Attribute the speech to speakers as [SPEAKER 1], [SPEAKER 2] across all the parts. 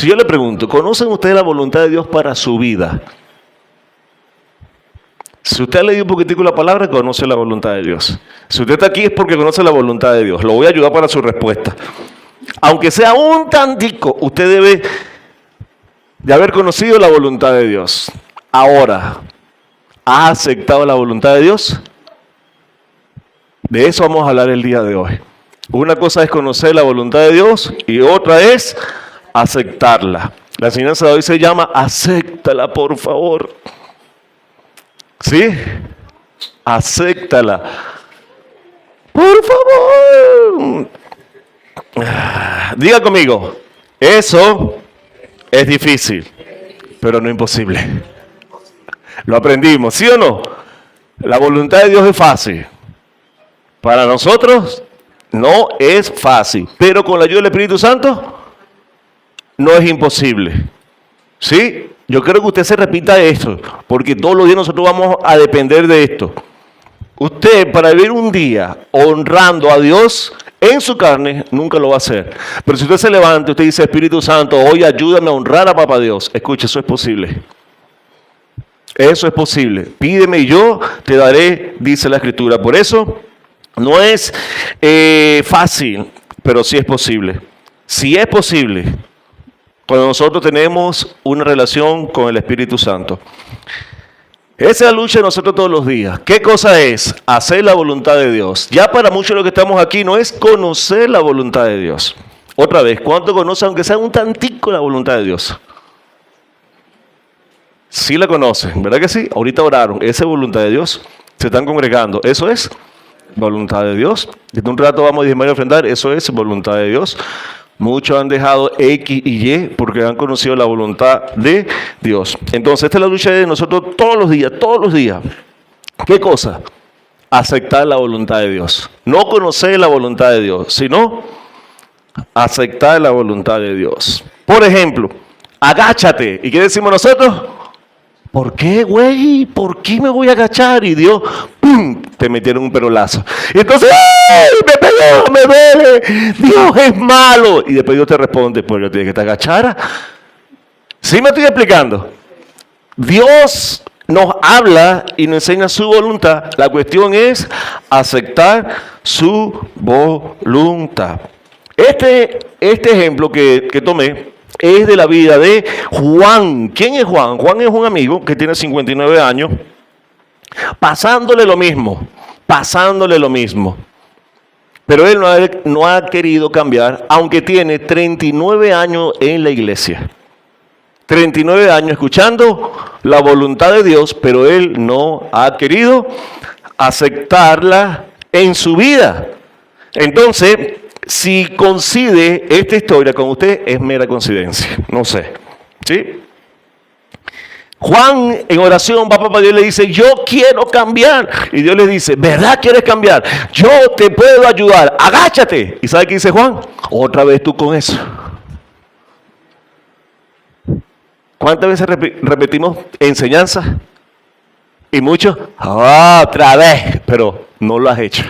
[SPEAKER 1] Si yo le pregunto, ¿conocen ustedes la voluntad de Dios para su vida? Si usted ha leído un poquitico la palabra, conoce la voluntad de Dios. Si usted está aquí es porque conoce la voluntad de Dios. Lo voy a ayudar para su respuesta. Aunque sea un tantico, usted debe de haber conocido la voluntad de Dios. Ahora, ¿ha aceptado la voluntad de Dios? De eso vamos a hablar el día de hoy. Una cosa es conocer la voluntad de Dios y otra es aceptarla. La enseñanza de hoy se llama acéptala, por favor. ¿Sí? Acéptala. Por favor. Diga conmigo, eso es difícil, pero no imposible. Lo aprendimos, ¿sí o no? La voluntad de Dios es fácil. Para nosotros no es fácil, pero con la ayuda del Espíritu Santo no es imposible. ¿Sí? Yo creo que usted se repita esto, porque todos los días nosotros vamos a depender de esto. Usted, para vivir un día honrando a Dios en su carne, nunca lo va a hacer. Pero si usted se levanta y usted dice, Espíritu Santo, hoy ayúdame a honrar a Papá Dios. Escuche, eso es posible. Eso es posible. Pídeme y yo te daré, dice la Escritura. Por eso no es fácil, pero sí es posible. Sí es posible cuando nosotros tenemos una relación con el Espíritu Santo. Esa es la lucha de nosotros todos los días. ¿Qué cosa es? Hacer la voluntad de Dios. Ya para muchos de los que estamos aquí no es conocer la voluntad de Dios. Otra vez, ¿cuánto conocen aunque sea un tantico la voluntad de Dios? Sí la conocen, ¿verdad que sí? Ahorita oraron, esa es voluntad de Dios. Se están congregando, eso es voluntad de Dios. Desde un rato vamos a diezmar y ofrendar, eso es voluntad de Dios. Muchos han dejado X y Y porque han conocido la voluntad de Dios. Entonces, esta es la lucha de nosotros todos los días, todos los días. ¿Qué cosa? Aceptar la voluntad de Dios. No conocer la voluntad de Dios, sino aceptar la voluntad de Dios. Por ejemplo, agáchate. ¿Y qué decimos nosotros? ¿Por qué, güey? ¿Por qué me voy a agachar? Y Dios, ¡pum!, te metieron un perolazo. Y entonces, ¡ay! Me pegó, me duele. Dios es malo. Y después Dios te responde, pues yo te dije que te agachara. ¿Sí me estoy explicando? Dios nos habla y nos enseña su voluntad. La cuestión es aceptar su voluntad. Este ejemplo que tomé es de la vida de Juan. ¿Quién es Juan? Juan es un amigo que tiene 59 años, pasándole lo mismo. Pero él no ha querido cambiar, aunque tiene 39 años en la iglesia. 39 años escuchando la voluntad de Dios, pero él no ha querido aceptarla en su vida. Entonces, si coincide esta historia con usted, es mera coincidencia. No sé. ¿Sí? Juan en oración va a Papá Dios y le dice, yo quiero cambiar. Y Dios le dice, ¿verdad quieres cambiar? Yo te puedo ayudar. Agáchate. ¿Y sabe qué dice Juan? Otra vez tú con eso. ¿Cuántas veces repetimos enseñanzas? Y muchos, otra vez. Pero no lo has hecho.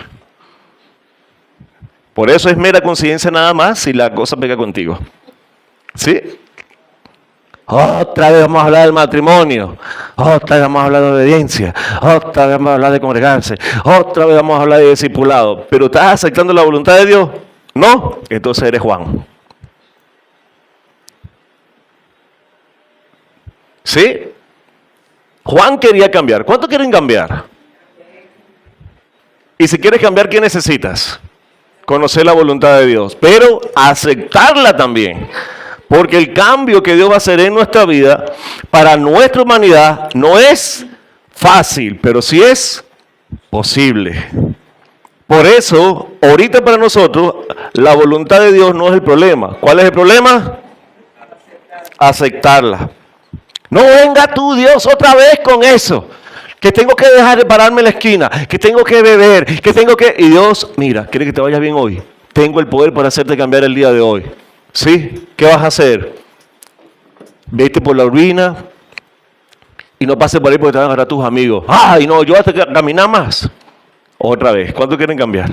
[SPEAKER 1] Por eso es mera coincidencia nada más si la cosa pega contigo. ¿Sí? Otra vez vamos a hablar del matrimonio. Otra vez vamos a hablar de obediencia. Otra vez vamos a hablar de congregarse. Otra vez vamos a hablar de discipulado. ¿Pero estás aceptando la voluntad de Dios? ¿No? Entonces eres Juan. ¿Sí? Juan quería cambiar. ¿Cuánto quieren cambiar? Y si quieres cambiar, ¿qué necesitas? Conocer la voluntad de Dios, pero aceptarla también. Porque el cambio que Dios va a hacer en nuestra vida, para nuestra humanidad, no es fácil, pero sí es posible. Por eso, ahorita para nosotros, la voluntad de Dios no es el problema. ¿Cuál es el problema? Aceptarla. No venga tú, Dios, otra vez con eso. Que tengo que dejar de pararme en la esquina, que tengo que beber, que tengo que... Y Dios, mira, quiere que te vaya bien hoy. Tengo el poder para hacerte cambiar el día de hoy. ¿Sí? ¿Qué vas a hacer? Vete por la ruina y no pases por ahí porque te van a agarrar tus amigos. ¡Ay, no, yo hasta que caminar más! Otra vez, ¿cuánto quieren cambiar?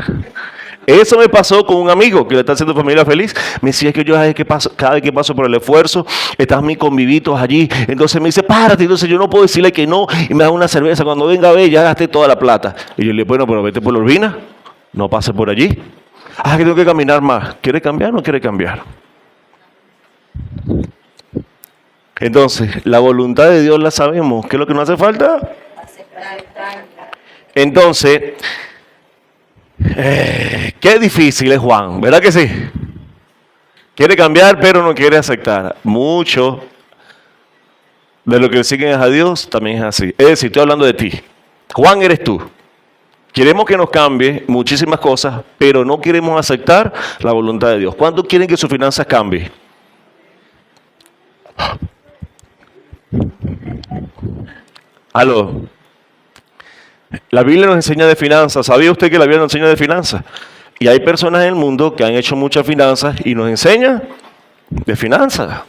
[SPEAKER 1] Eso me pasó con un amigo que le está haciendo familia feliz. Me decía que yo cada vez que paso por el esfuerzo, están mis convivitos allí. Entonces me dice, párate. Entonces yo no puedo decirle que no y me da una cerveza. Cuando venga a ver, ya gasté toda la plata. Y yo le digo, bueno, pero vete por la Urbina. No pase por allí. Que tengo que caminar más. ¿Quiere cambiar o no quiere cambiar? Entonces, la voluntad de Dios la sabemos. ¿Qué es lo que nos hace falta? Entonces, qué difícil es Juan, ¿verdad que sí? Quiere cambiar, pero no quiere aceptar. Mucho de lo que siguen a Dios también es así. Es decir, estoy hablando de ti. Juan eres tú. Queremos que nos cambie muchísimas cosas, pero no queremos aceptar la voluntad de Dios. ¿Cuántos quieren que sus finanzas cambien? Aló. La Biblia nos enseña de finanzas. ¿Sabía usted que la Biblia nos enseña de finanzas? Y hay personas en el mundo que han hecho muchas finanzas y nos enseñan de finanzas.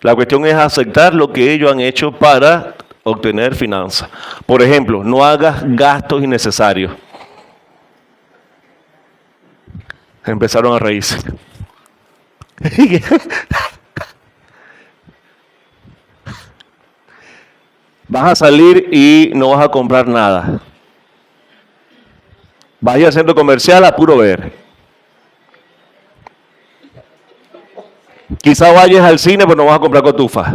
[SPEAKER 1] La cuestión es aceptar lo que ellos han hecho para obtener finanzas. Por ejemplo, no hagas gastos innecesarios. Empezaron a reírse. Vas a salir y no vas a comprar nada. Vas a ir al centro comercial a puro ver. Quizá vayas al cine, pero no vas a comprar cotufas.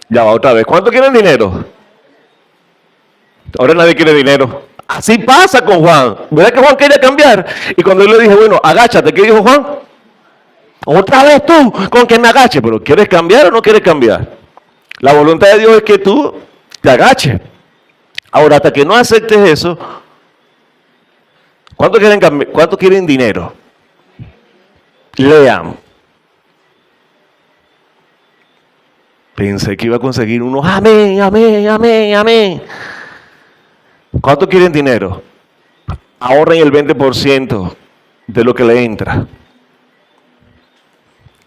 [SPEAKER 1] Ya va otra vez. ¿Cuánto quieren dinero? Ahora nadie quiere dinero. Así pasa con Juan. ¿Verdad que Juan quería cambiar? Y cuando yo le dije, bueno, agáchate, ¿qué dijo Juan? Otra vez tú, con que me agache. ¿Pero quieres cambiar o no quieres cambiar? La voluntad de Dios es que tú te agaches. Ahora, hasta que no aceptes eso, ¿cuánto quieren dinero? Lean. Pensé que iba a conseguir unos amén, amén, amén, amén. ¿Cuánto quieren dinero? Ahorren el 20% de lo que le entra.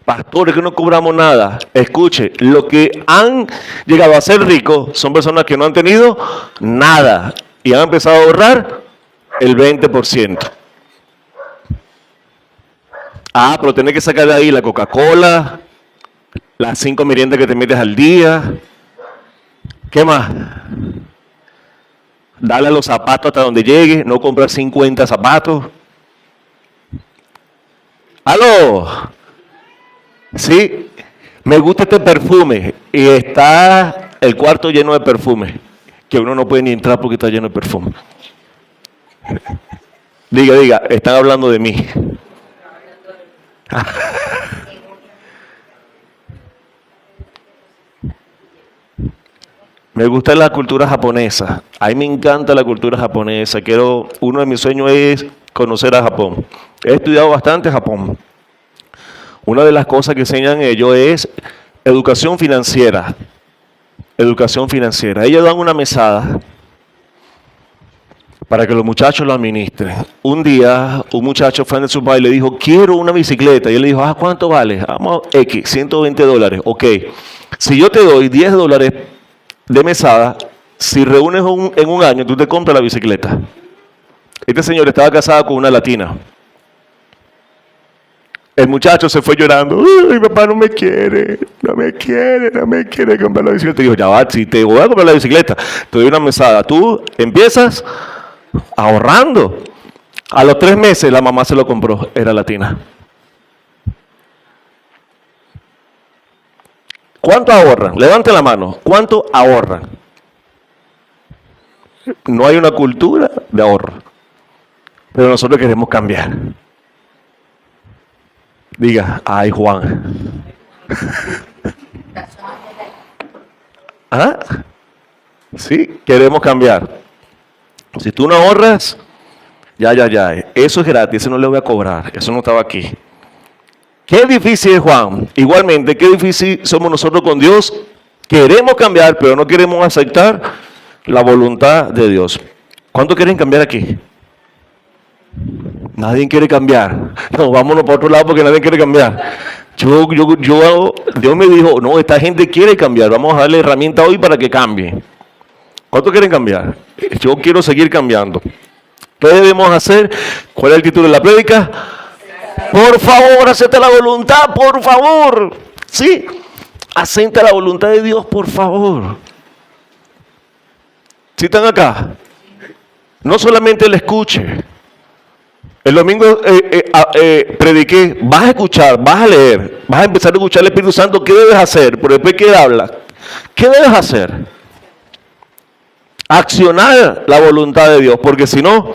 [SPEAKER 1] Pastores que no cobramos nada. Escuche, los que han llegado a ser ricos son personas que no han tenido nada y han empezado a ahorrar el 20%. Pero tenés que sacar de ahí la Coca-Cola, las 5 meriendas que te metes al día. ¿Qué más? Dale a los zapatos hasta donde llegue, no comprar 50 zapatos. ¡Aló! Sí, me gusta este perfume y está el cuarto lleno de perfume, que uno no puede ni entrar porque está lleno de perfume. Diga, están hablando de mí. Me gusta la cultura japonesa. A mí me encanta la cultura japonesa. Uno de mis sueños es conocer a Japón. He estudiado bastante Japón. Una de las cosas que enseñan ellos es educación financiera. Educación financiera. Ellos dan una mesada para que los muchachos lo administren. Un día, un muchacho fue a su padre y le dijo, quiero una bicicleta. Y él le dijo, ¿cuánto vale? Vamos, $120. Ok. Si yo te doy $10 de mesada, si reúnes en un año, tú te compras la bicicleta. Este señor estaba casado con una latina. El muchacho se fue llorando. Mi papá no me quiere comprar la bicicleta. Y dijo, ya va, si te voy a comprar la bicicleta, te doy una mesada. Tú empiezas ahorrando. A los 3 meses la mamá se lo compró, era latina. ¿Cuánto ahorran? Levante la mano. ¿Cuánto ahorran? No hay una cultura de ahorro. Pero nosotros queremos cambiar. Diga, ay Juan. Sí, queremos cambiar. Si tú no ahorras, ya. Eso es gratis, eso no le voy a cobrar. Eso no estaba aquí. Qué difícil es Juan. Igualmente, qué difícil somos nosotros con Dios. Queremos cambiar, pero no queremos aceptar la voluntad de Dios. ¿Cuánto quieren cambiar aquí? Nadie quiere cambiar. No, vámonos para otro lado porque nadie quiere cambiar. Dios me dijo, no, esta gente quiere cambiar. Vamos a darle herramienta hoy para que cambie. ¿Cuánto quieren cambiar? Yo quiero seguir cambiando. ¿Qué debemos hacer? ¿Cuál es el título de la prédica? Por favor, acepta la voluntad, por favor. ¿Sí? Acepta la voluntad de Dios, por favor. ¿Sí están acá? No solamente el escuche. El domingo prediqué, vas a escuchar, vas a leer, vas a empezar a escuchar al Espíritu Santo, ¿qué debes hacer? Pero después que Él habla, ¿qué debes hacer? Accionar la voluntad de Dios, porque si no,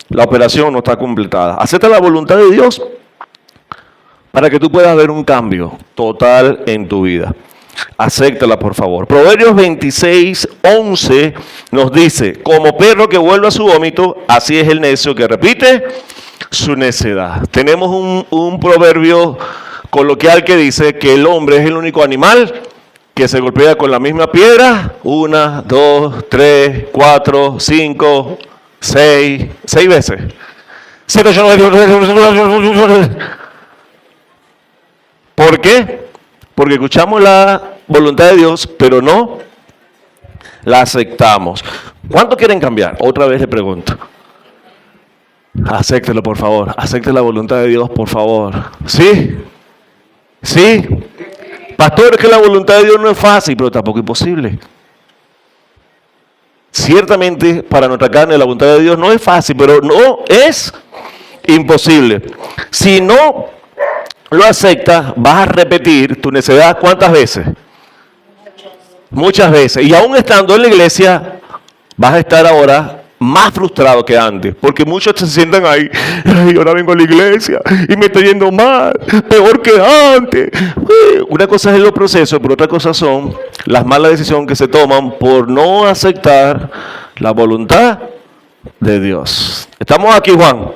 [SPEAKER 1] la operación no está completada. Acepta la voluntad de Dios para que tú puedas ver un cambio total en tu vida. Acéptala, por favor. Proverbios 26:11 nos dice: como perro que vuelve a su vómito, así es el necio que repite su necedad. Tenemos un proverbio coloquial que dice que el hombre es el único animal que se golpea con la misma piedra 1, 2, 3, 4, 5, 6 veces. 7, 8, 9, ¿por qué? Porque escuchamos la voluntad de Dios, pero no la aceptamos. ¿Cuánto quieren cambiar? Otra vez le pregunto. Acéptelo, por favor. Acepte la voluntad de Dios, por favor. ¿Sí? ¿Sí? Pastor, es que la voluntad de Dios no es fácil, pero tampoco imposible. Ciertamente, para nuestra carne, la voluntad de Dios no es fácil, pero no es imposible. Si no lo aceptas, vas a repetir tu necedad ¿cuántas veces? Muchas veces. Y aún estando en la iglesia, vas a estar ahora más frustrado que antes. Porque muchos se sientan ahí, ay, ahora vengo a la iglesia y me estoy yendo mal, peor que antes. Una cosa es los procesos, pero otra cosa son las malas decisiones que se toman por no aceptar la voluntad de Dios. Estamos aquí, Juan.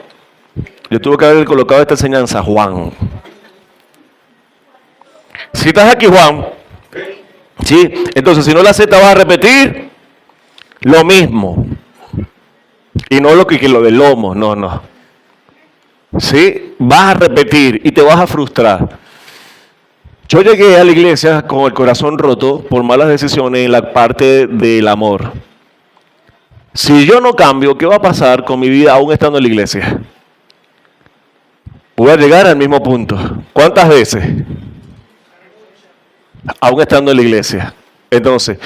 [SPEAKER 1] Yo tuve que haber colocado esta enseñanza, Juan. Si estás aquí, Juan, ¿sí? Entonces si no la aceptas vas a repetir lo mismo. Y no lo del lomo, no. ¿Sí? Vas a repetir y te vas a frustrar. Yo llegué a la iglesia con el corazón roto por malas decisiones en la parte del amor. Si yo no cambio, ¿qué va a pasar con mi vida aún estando en la iglesia? Voy a llegar al mismo punto. ¿Cuántas veces? Aún estando en la iglesia. Entonces,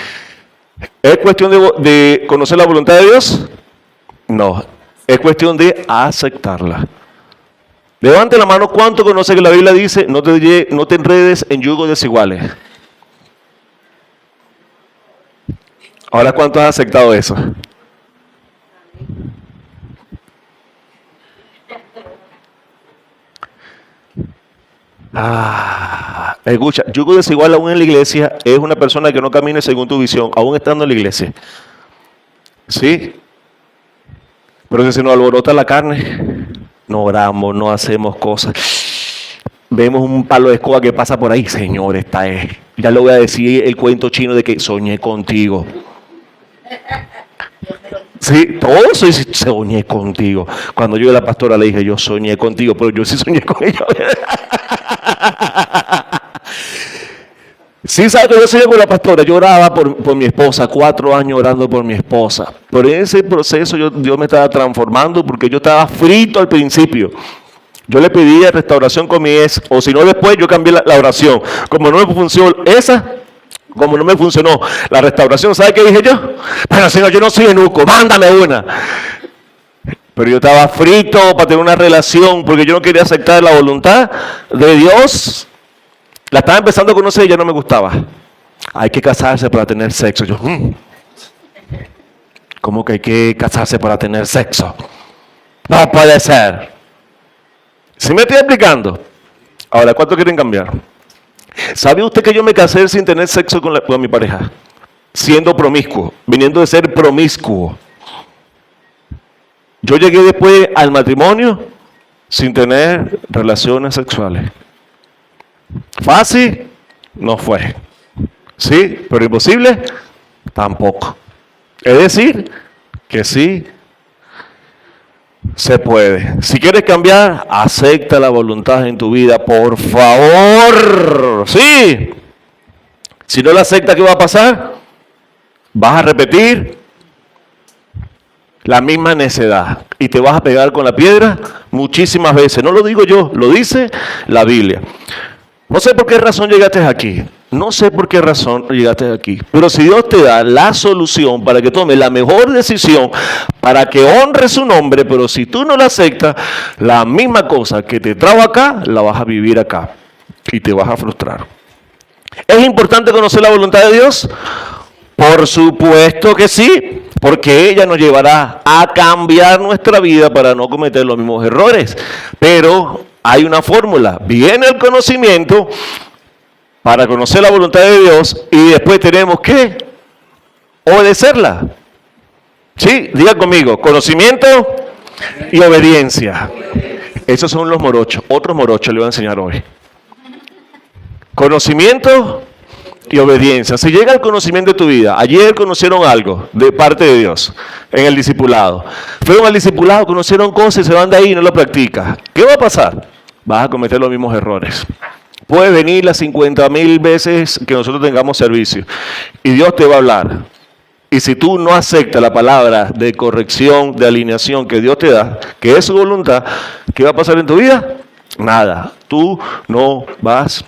[SPEAKER 1] ¿es cuestión de conocer la voluntad de Dios? No, es cuestión de aceptarla. Levante la mano, ¿cuánto conoce que la Biblia dice? No te enredes en yugos desiguales. Ahora, ¿cuánto has aceptado eso? Escucha, yugo desigual aún en la iglesia es una persona que no camine según tu visión, aún estando en la iglesia. ¿Sí? Pero si se nos alborota la carne, no oramos, no hacemos cosas. Vemos un palo de escoba que pasa por ahí. Señor, esta es. Ya le voy a decir el cuento chino de que soñé contigo. Sí, todo eso soñé contigo. Cuando yo a la pastora le dije, yo soñé contigo, pero yo sí soñé con ella. Sí, ¿sabes que yo soñé con la pastora? Yo oraba por mi esposa, 4 años orando por mi esposa. Pero en ese proceso Dios me estaba transformando porque yo estaba frito al principio. Yo le pedía restauración con mi ex, o si no después yo cambié la oración. Como no me funcionó como no me funcionó la restauración, ¿sabe qué dije yo? Pero Señor, yo no soy eunuco, mándame una. Pero yo estaba frito para tener una relación porque yo no quería aceptar la voluntad de Dios. La estaba empezando a conocer y ya no me gustaba. Hay que casarse para tener sexo. Yo, ¿cómo que hay que casarse para tener sexo? No puede ser. ¿Sí me estoy explicando? Ahora, ¿cuánto quieren cambiar? ¿Sabe usted que yo me casé sin tener sexo con mi pareja? Siendo promiscuo, viniendo de ser promiscuo. Yo llegué después al matrimonio sin tener relaciones sexuales. ¿Fácil? No fue. ¿Sí? ¿Pero imposible? Tampoco. Es decir, que sí se puede. Si quieres cambiar, acepta la voluntad en tu vida, por favor. Sí. Si no la aceptas, ¿qué va a pasar? Vas a repetir La misma necedad. Y te vas a pegar con la piedra muchísimas veces. No lo digo yo, lo dice la Biblia. No sé por qué razón llegaste aquí. No sé por qué razón llegaste aquí. Pero si Dios te da la solución para que tomes la mejor decisión, para que honres su nombre, pero si tú no la aceptas, la misma cosa que te trajo acá, la vas a vivir acá. Y te vas a frustrar. ¿Es importante conocer la voluntad de Dios? Por supuesto que sí, porque ella nos llevará a cambiar nuestra vida para no cometer los mismos errores. Pero hay una fórmula. Viene el conocimiento para conocer la voluntad de Dios y después tenemos que obedecerla. Sí, diga conmigo, conocimiento y obediencia. Esos son los morochos. Otros morochos le voy a enseñar hoy. Conocimiento y obediencia. Si llega el conocimiento de tu vida, ayer conocieron algo de parte de Dios en el discipulado. Fueron al discipulado, conocieron cosas y se van de ahí y no lo practicas. ¿Qué va a pasar? Vas a cometer los mismos errores. Puede venir las 50,000 veces que nosotros tengamos servicio y Dios te va a hablar. Y si tú no aceptas la palabra de corrección, de alineación que Dios te da, que es su voluntad, ¿qué va a pasar en tu vida? Nada. Tú no vas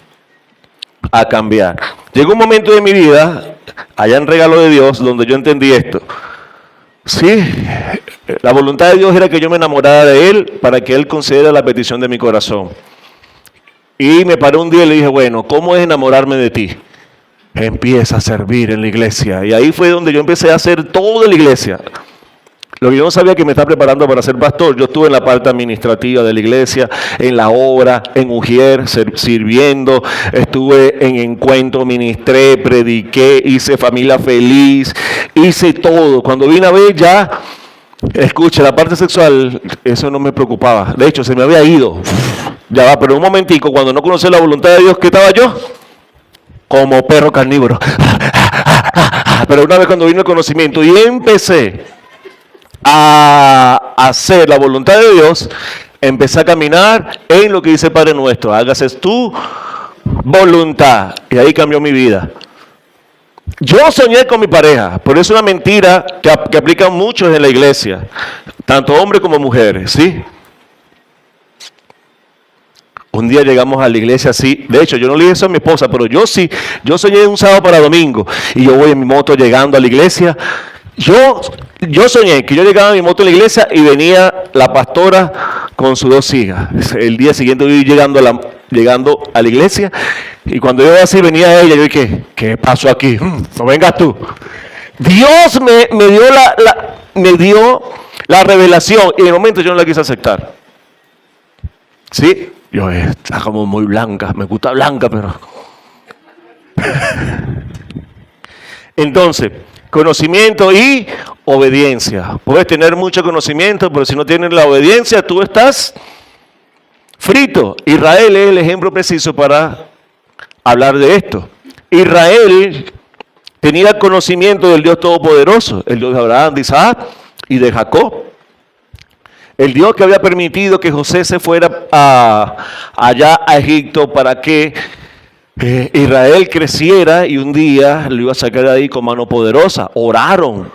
[SPEAKER 1] a cambiar. Llegó un momento de mi vida, allá en Regalo de Dios, donde yo entendí esto. Sí, la voluntad de Dios era que yo me enamorara de Él para que Él concediera la petición de mi corazón. Y me paré un día y le dije, bueno, ¿cómo es enamorarme de ti? Empieza a servir en la iglesia. Y ahí fue donde yo empecé a hacer todo en la iglesia. Lo que yo no sabía que me estaba preparando para ser pastor. Yo estuve en la parte administrativa de la iglesia, en la obra, en Ujier, sirviendo. Estuve en encuentro, ministré, prediqué, hice familia feliz, hice todo. Cuando vine a ver ya, escucha, la parte sexual, eso no me preocupaba. De hecho, se me había ido. Ya va, pero un momentico, cuando no conocí la voluntad de Dios, ¿qué estaba yo? Como perro carnívoro. Pero una vez cuando vino el conocimiento y empecé a hacer la voluntad de Dios, empecé a caminar en lo que dice Padre Nuestro. Hágase tu voluntad. Y ahí cambió mi vida. Yo soñé con mi pareja, pero es una mentira que aplican muchos en la iglesia, tanto hombres como mujeres, ¿sí? Un día llegamos a la iglesia así, de hecho yo no le dije eso a mi esposa, pero yo sí, yo soñé un sábado para domingo y yo voy en mi moto llegando a la iglesia. Yo soñé que yo llegaba en mi moto a la iglesia y venía la pastora con sus 2 hijas. El día siguiente yo llegando a la iglesia y cuando yo así venía ella, yo dije, ¿qué pasó aquí? No vengas tú. Dios me dio la revelación y en el momento yo no la quise aceptar. ¿Sí? Yo, está como muy blanca, me gusta blanca, pero... Entonces, conocimiento y obediencia. Puedes tener mucho conocimiento, pero si no tienes la obediencia, tú estás frito. Israel es el ejemplo preciso para hablar de esto. Israel tenía conocimiento del Dios Todopoderoso, el Dios de Abraham, de Isaac y de Jacob. El Dios que había permitido que José se fuera allá a Egipto para que Israel creciera y un día lo iba a sacar de ahí con mano poderosa. Oraron.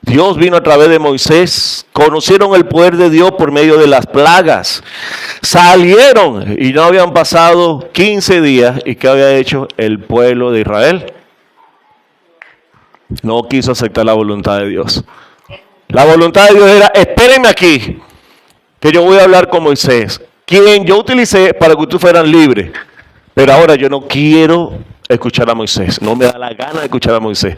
[SPEAKER 1] Dios vino a través de Moisés. Conocieron el poder de Dios por medio de las plagas. Salieron y no habían pasado 15 días. ¿Y qué había hecho el pueblo de Israel? No quiso aceptar la voluntad de Dios. La voluntad de Dios era, espérenme aquí, que yo voy a hablar con Moisés, quien yo utilicé para que ustedes fueran libres. Pero ahora yo no quiero escuchar a Moisés, no me da la gana de escuchar a Moisés.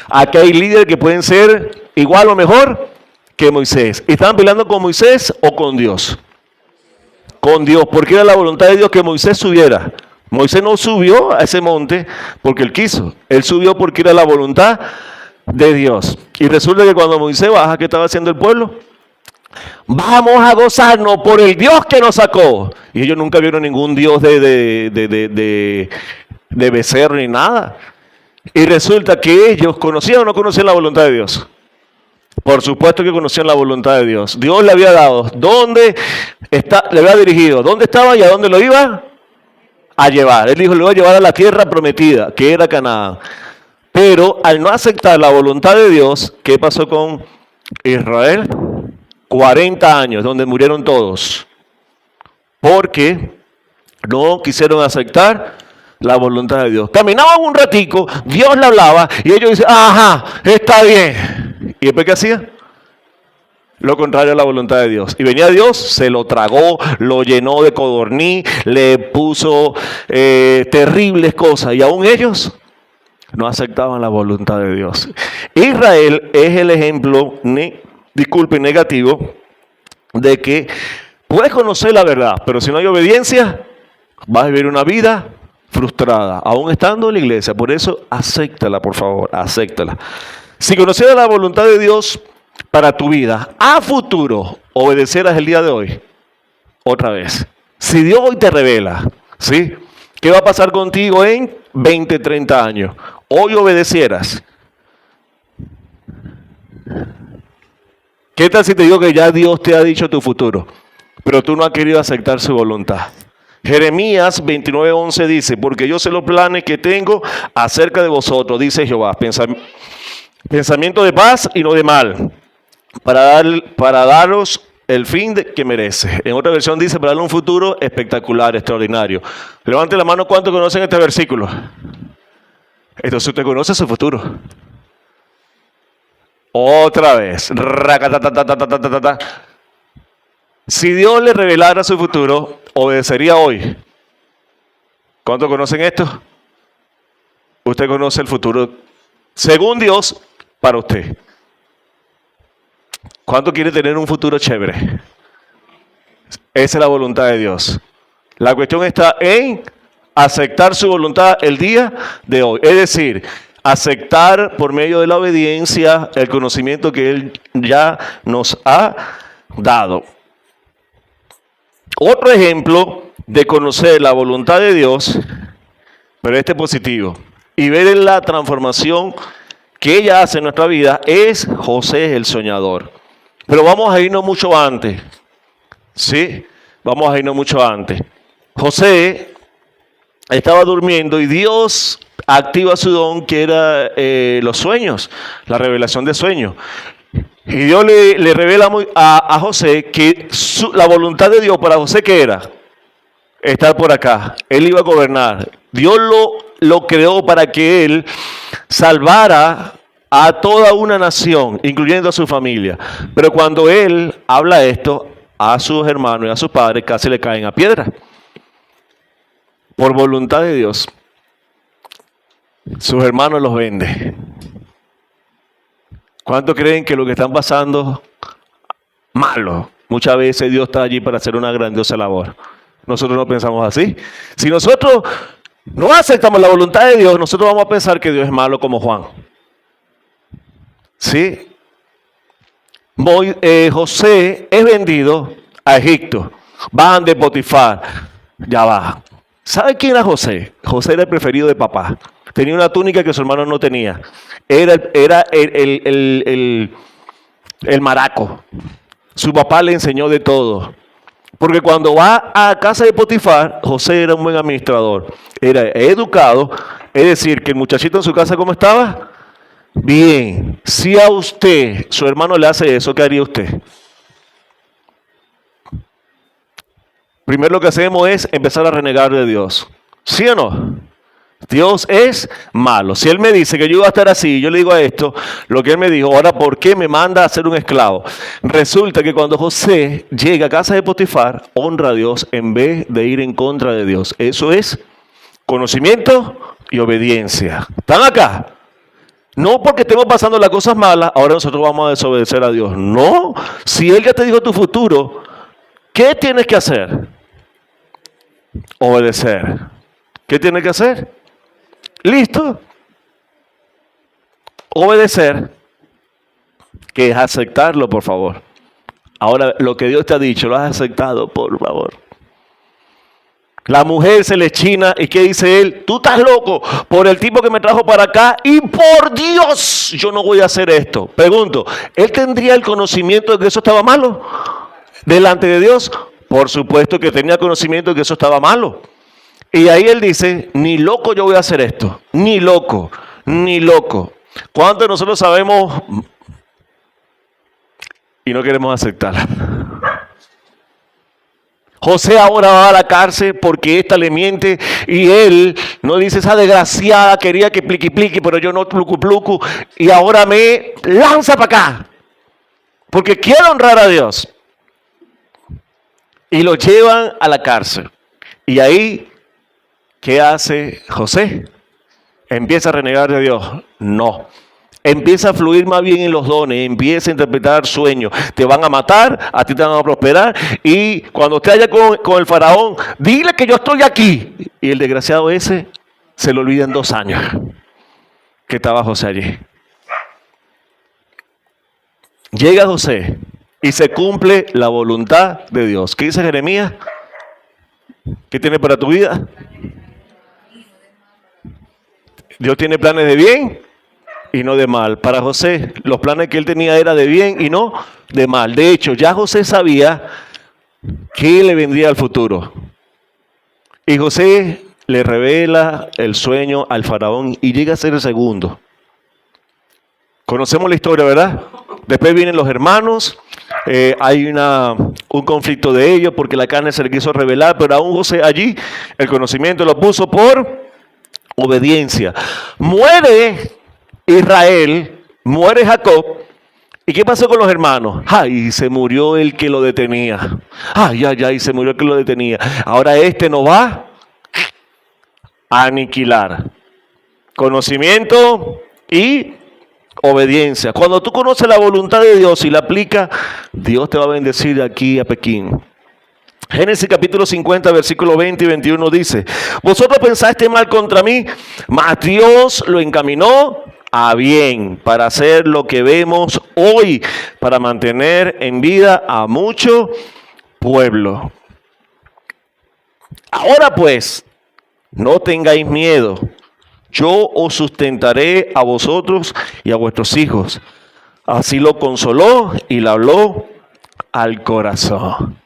[SPEAKER 1] Aquí hay líderes que pueden ser igual o mejor que Moisés. ¿Estaban peleando con Moisés o con Dios? Con Dios, porque era la voluntad de Dios que Moisés subiera. Moisés no subió a ese monte porque él quiso, él subió porque era la voluntad de Dios. Y resulta que cuando Moisés baja, ¿qué estaba haciendo el pueblo? Vamos a gozarnos por el Dios que nos sacó. Y ellos nunca vieron ningún Dios de becerro ni nada. Y resulta que ellos conocían o no conocían la voluntad de Dios. Por supuesto que conocían la voluntad de Dios. Dios le había dado, le había dirigido, dónde estaba y a dónde lo iba a llevar. Él dijo, le voy a llevar a la tierra prometida, que era Canaán. Pero al no aceptar la voluntad de Dios, ¿qué pasó con Israel, 40 años, donde murieron todos, porque no quisieron aceptar la voluntad de Dios. Caminaban un ratico, Dios le hablaba y ellos dicen, ajá, está bien. ¿Y después qué hacía? Lo contrario a la voluntad de Dios. Y venía Dios, se lo tragó, lo llenó de codorniz, le puso terribles cosas. Y aún ellos no aceptaban la voluntad de Dios. Israel es el ejemplo, negativo, de que puedes conocer la verdad, pero si no hay obediencia, vas a vivir una vida frustrada, aún estando en la iglesia. Por eso, acéptala, por favor, acéptala. Si conocieras la voluntad de Dios para tu vida, a futuro, obedecerás el día de hoy, otra vez. Si Dios hoy te revela, ¿sí? ¿Qué va a pasar contigo en 20, 30 años? Hoy obedecieras. ¿Qué tal si te digo que ya Dios te ha dicho tu futuro, pero tú no has querido aceptar su voluntad? Jeremías 29:11 dice, porque yo sé los planes que tengo acerca de vosotros, dice Jehová, pensamiento de paz y no de mal, para daros el fin que merece. En otra versión dice, para darle un futuro espectacular, extraordinario. Levante la mano, ¿cuántos conocen este versículo? Entonces usted conoce su futuro. Otra vez. Si Dios le revelara su futuro, obedecería hoy. ¿Cuántos conocen esto? Usted conoce el futuro según Dios para usted. ¿Cuánto quiere tener un futuro chévere? Esa es la voluntad de Dios. La cuestión está en aceptar su voluntad el día de hoy. Es decir, aceptar por medio de la obediencia el conocimiento que Él ya nos ha dado. Otro ejemplo de conocer la voluntad de Dios, pero este positivo, y ver la transformación que ella hace en nuestra vida, es José el soñador. Pero vamos a irnos mucho antes. ¿Sí? Vamos a irnos mucho antes. José estaba durmiendo y Dios activa su don, que era los sueños, la revelación de sueños. Y Dios le revela a José que la voluntad de Dios para José, ¿qué era? Estar por acá. Él iba a gobernar. Dios lo creó para que él salvara a toda una nación, incluyendo a su familia. Pero cuando él habla esto a sus hermanos y a sus padres, casi le caen a piedra. Por voluntad de Dios, sus hermanos los venden. ¿Cuántos creen que lo que están pasando malo? Muchas veces Dios está allí para hacer una grandiosa labor. Nosotros no pensamos así. Si nosotros no aceptamos la voluntad de Dios, nosotros vamos a pensar que Dios es malo como Juan. ¿Sí? José es vendido a Egipto. Bajan de Potifar. Ya va. ¿Sabe quién era José? José era el preferido de papá. Tenía una túnica que su hermano no tenía. Era el maraco. Su papá le enseñó de todo. Porque cuando va a casa de Potifar, José era un buen administrador. Era educado. Es decir, que el muchachito en su casa, ¿cómo estaba? Bien. Si a usted, su hermano, le hace eso, ¿qué haría usted? Primero lo que hacemos es empezar a renegar de Dios. ¿Sí o no? Dios es malo. Si Él me dice que yo iba a estar así, yo le digo a esto, lo que Él me dijo, ahora ¿por qué me manda a ser un esclavo? Resulta que cuando José llega a casa de Potifar, honra a Dios en vez de ir en contra de Dios. Eso es conocimiento y obediencia. ¿Están acá? No porque estemos pasando las cosas malas, ahora nosotros vamos a desobedecer a Dios. No, si Él ya te dijo tu futuro, ¿qué tienes que hacer? Obedecer. ¿Qué tienes que hacer? ¿Listo? Obedecer, que es aceptarlo, por favor. Ahora, lo que Dios te ha dicho, lo has aceptado, por favor. La mujer se le china, ¿y qué dice él? Tú estás loco por el tipo que me trajo para acá y por Dios, yo no voy a hacer esto. Pregunto, ¿él tendría el conocimiento de que eso estaba malo delante de Dios? Por supuesto que tenía conocimiento de que eso estaba malo. Y ahí él dice, ni loco yo voy a hacer esto, ni loco, ni loco. ¿Cuántos de nosotros sabemos y no queremos aceptarla. José ahora va a la cárcel porque ésta le miente y él no dice, esa desgraciada quería que pliqui pliqui, pero yo no plucu plucu, y ahora me lanza para acá porque quiero honrar a Dios. Y lo llevan a la cárcel. Y ahí, ¿qué hace José? ¿Empieza a renegar de Dios? No. Empieza a fluir más bien en los dones, empieza a interpretar sueños. Te van a matar, a ti te van a prosperar. Y cuando esté allá con el faraón, dile que yo estoy aquí. Y el desgraciado ese se lo olvida en 2 años que estaba José allí. Llega José y se cumple la voluntad de Dios. ¿Qué dice Jeremías? ¿Qué tiene para tu vida? Dios tiene planes de bien y no de mal. Para José, los planes que él tenía eran de bien y no de mal. De hecho, ya José sabía que le vendría al futuro. Y José le revela el sueño al faraón y llega a ser el segundo. Conocemos la historia, ¿verdad? Después vienen los hermanos, hay un conflicto de ellos porque la carne se le quiso revelar, pero aún José allí el conocimiento lo puso por obediencia. Muere Israel, muere Jacob. ¿Y qué pasó con los hermanos? Ay, se murió el que lo detenía. Ay, se murió el que lo detenía. Ahora este nos va a aniquilar. Conocimiento y obediencia. Cuando tú conoces la voluntad de Dios y la aplicas, Dios te va a bendecir de aquí a Pekín. Génesis capítulo 50, versículo 20 y 21 dice, vosotros pensaste mal contra mí, mas Dios lo encaminó a bien para hacer lo que vemos hoy, para mantener en vida a mucho pueblo. Ahora pues, no tengáis miedo. Yo os sustentaré a vosotros y a vuestros hijos. Así lo consoló y le habló al corazón.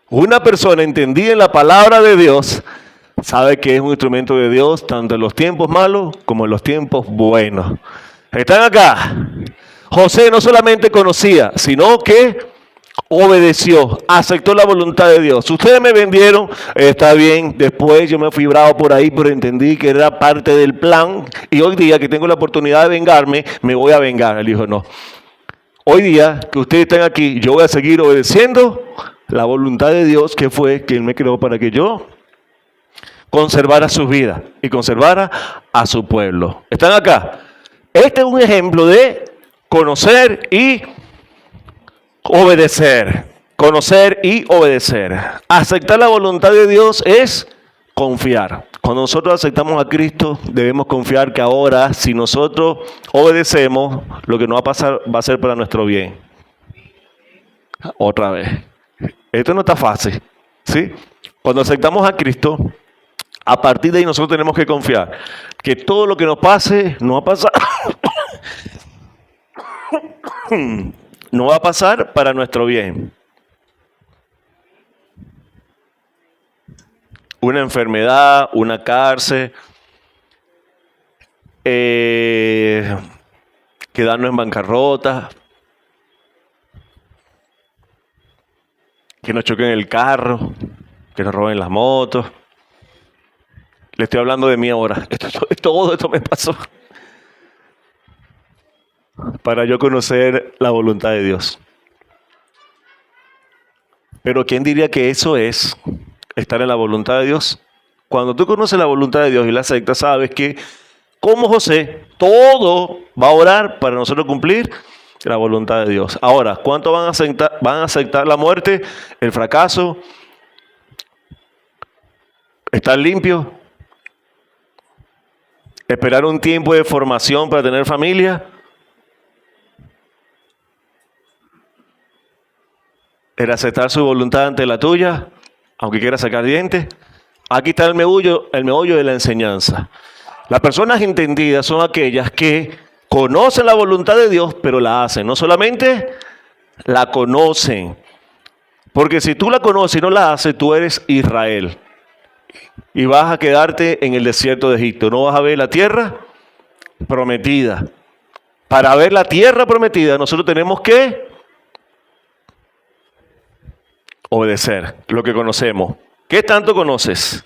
[SPEAKER 1] Una persona entendida en la palabra de Dios sabe que es un instrumento de Dios tanto en los tiempos malos como en los tiempos buenos. ¿Están acá? José no solamente conocía, sino que obedeció, aceptó la voluntad de Dios. Ustedes me vendieron, está bien, después yo me fui bravo por ahí, pero entendí que era parte del plan y hoy día que tengo la oportunidad de vengarme, me voy a vengar. Él dijo, no, hoy día que ustedes están aquí, yo voy a seguir obedeciendo la voluntad de Dios, que fue que Él me creó para que yo conservara su vida y conservara a su pueblo. ¿Están acá? Este es un ejemplo de conocer y obedecer. Conocer y obedecer. Aceptar la voluntad de Dios es confiar. Cuando nosotros aceptamos a Cristo, debemos confiar que ahora, si nosotros obedecemos, lo que nos va a pasar va a ser para nuestro bien. Otra vez. Esto no está fácil, ¿sí? Cuando aceptamos a Cristo, a partir de ahí nosotros tenemos que confiar que todo lo que nos pase no va a pasar. No va a pasar para nuestro bien. Una enfermedad, una cárcel, quedarnos en bancarrota, que nos choquen el carro, que nos roben las motos. Le estoy hablando de mí ahora. Todo esto me pasó para yo conocer la voluntad de Dios. Pero ¿quién diría que eso es estar en la voluntad de Dios? Cuando tú conoces la voluntad de Dios y la aceptas, sabes que como José, todo va a orar para nosotros cumplir la voluntad de Dios. Ahora, ¿cuánto van a aceptar la muerte, el fracaso? ¿Estar limpio? ¿Esperar un tiempo de formación para tener familia? ¿El aceptar su voluntad ante la tuya, aunque quiera sacar dientes? Aquí está el meollo de la enseñanza. Las personas entendidas son aquellas que conocen la voluntad de Dios, pero la hacen. No solamente la conocen. Porque si tú la conoces y no la haces, tú eres Israel. Y vas a quedarte en el desierto de Egipto. No vas a ver la tierra prometida. Para ver la tierra prometida, nosotros tenemos que Obedecer lo que conocemos. ¿Qué tanto conoces?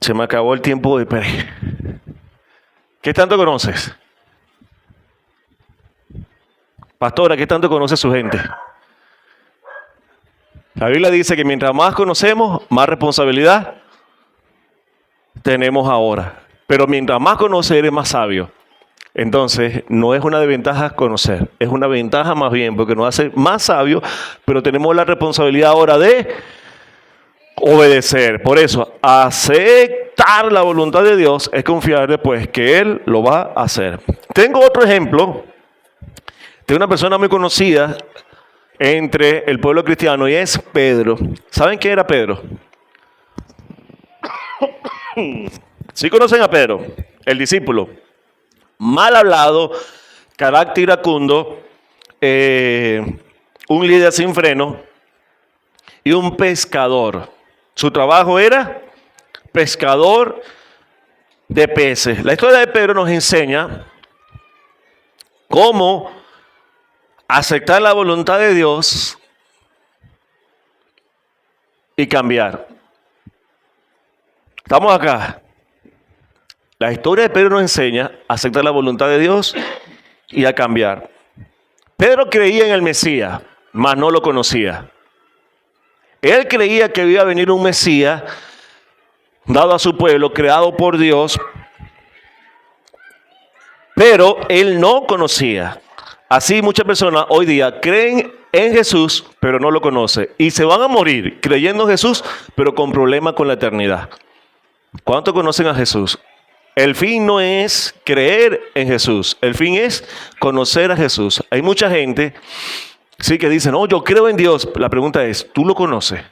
[SPEAKER 1] Se me acabó el tiempo de Pérez. ¿Qué tanto conoces? Pastora, ¿qué tanto conoce su gente? La Biblia dice que mientras más conocemos, más responsabilidad tenemos ahora. Pero mientras más conoces, eres más sabio. Entonces, no es una desventaja conocer, es una ventaja más bien, porque nos hace más sabios, pero tenemos la responsabilidad ahora de obedecer. Por eso, aceptar la voluntad de Dios es confiar después que Él lo va a hacer. Tengo otro ejemplo de una persona muy conocida entre el pueblo cristiano y es Pedro. ¿Saben quién era Pedro? ¿Sí conocen a Pedro? El discípulo. Mal hablado, carácter iracundo, un líder sin freno y un pescador. Su trabajo era pescador de peces. La historia de Pedro nos enseña cómo aceptar la voluntad de Dios y cambiar. Estamos acá. La historia de Pedro nos enseña a aceptar la voluntad de Dios y a cambiar. Pedro creía en el Mesías, mas no lo conocía. Él creía que iba a venir un Mesías dado a su pueblo, creado por Dios, pero él no conocía. Así muchas personas hoy día creen en Jesús, pero no lo conocen. Y se van a morir creyendo en Jesús, pero con problemas con la eternidad. ¿Cuántos conocen a Jesús? El fin no es creer en Jesús, el fin es conocer a Jesús. Hay mucha gente, sí, que dice, no, yo creo en Dios. La pregunta es, ¿tú lo conoces?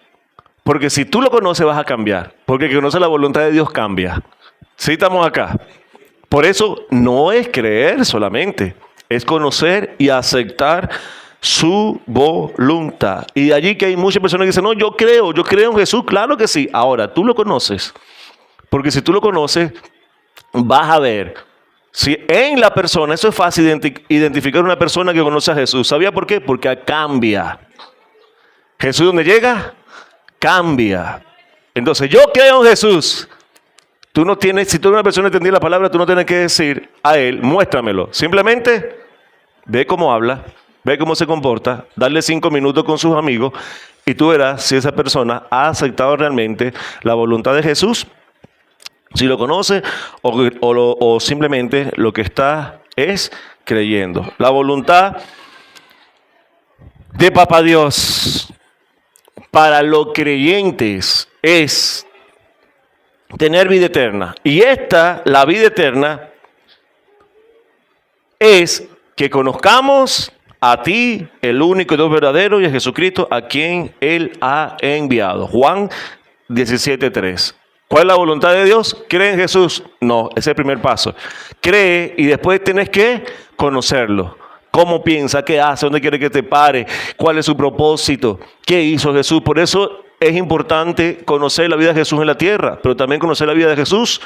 [SPEAKER 1] Porque si tú lo conoces vas a cambiar, porque el que conoce la voluntad de Dios cambia. Sí, estamos acá. Por eso no es creer solamente, es conocer y aceptar su voluntad. Y de allí que hay muchas personas que dicen, no, yo creo en Jesús, claro que sí. Ahora, tú lo conoces, porque si tú lo conoces, vas a ver si en la persona, eso es fácil identificar una persona que conoce a Jesús. ¿Sabía por qué? Porque cambia. Jesús, donde llega, cambia. Entonces, yo creo en Jesús. Tú no tienes, si tú eres una persona que entendí la palabra, tú no tienes que decir a él, muéstramelo. Simplemente ve cómo habla, ve cómo se comporta, darle 5 minutos con sus amigos y tú verás si esa persona ha aceptado realmente la voluntad de Jesús. Si lo conoce o simplemente lo que está es creyendo. La voluntad de Papá Dios para los creyentes es tener vida eterna. Y la vida eterna, es que conozcamos a ti, el único y Dios verdadero, y a Jesucristo, a quien Él ha enviado. Juan 17:3. ¿Cuál es la voluntad de Dios? ¿Cree en Jesús? No, ese es el primer paso. Cree y después tienes que conocerlo. ¿Cómo piensa? ¿Qué hace? ¿Dónde quiere que te pare? ¿Cuál es su propósito? ¿Qué hizo Jesús? Por eso es importante conocer la vida de Jesús en la tierra, pero también conocer la vida de Jesús,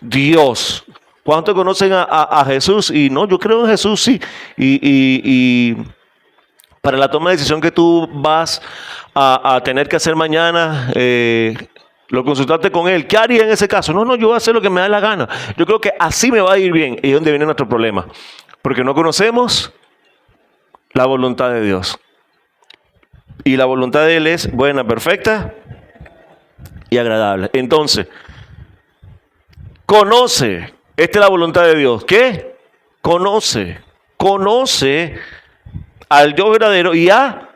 [SPEAKER 1] Dios. ¿Cuántos conocen a Jesús? Y no, yo creo en Jesús, sí. Y para la toma de decisión que tú vas a tener que hacer mañana, lo consultaste con él. ¿Qué haría en ese caso? No, yo voy a hacer lo que me da la gana. Yo creo que así me va a ir bien. ¿Y dónde viene nuestro problema? Porque no conocemos la voluntad de Dios. Y la voluntad de Él es buena, perfecta y agradable. Entonces, conoce. Esta es la voluntad de Dios. ¿Qué? Conoce al Dios verdadero y a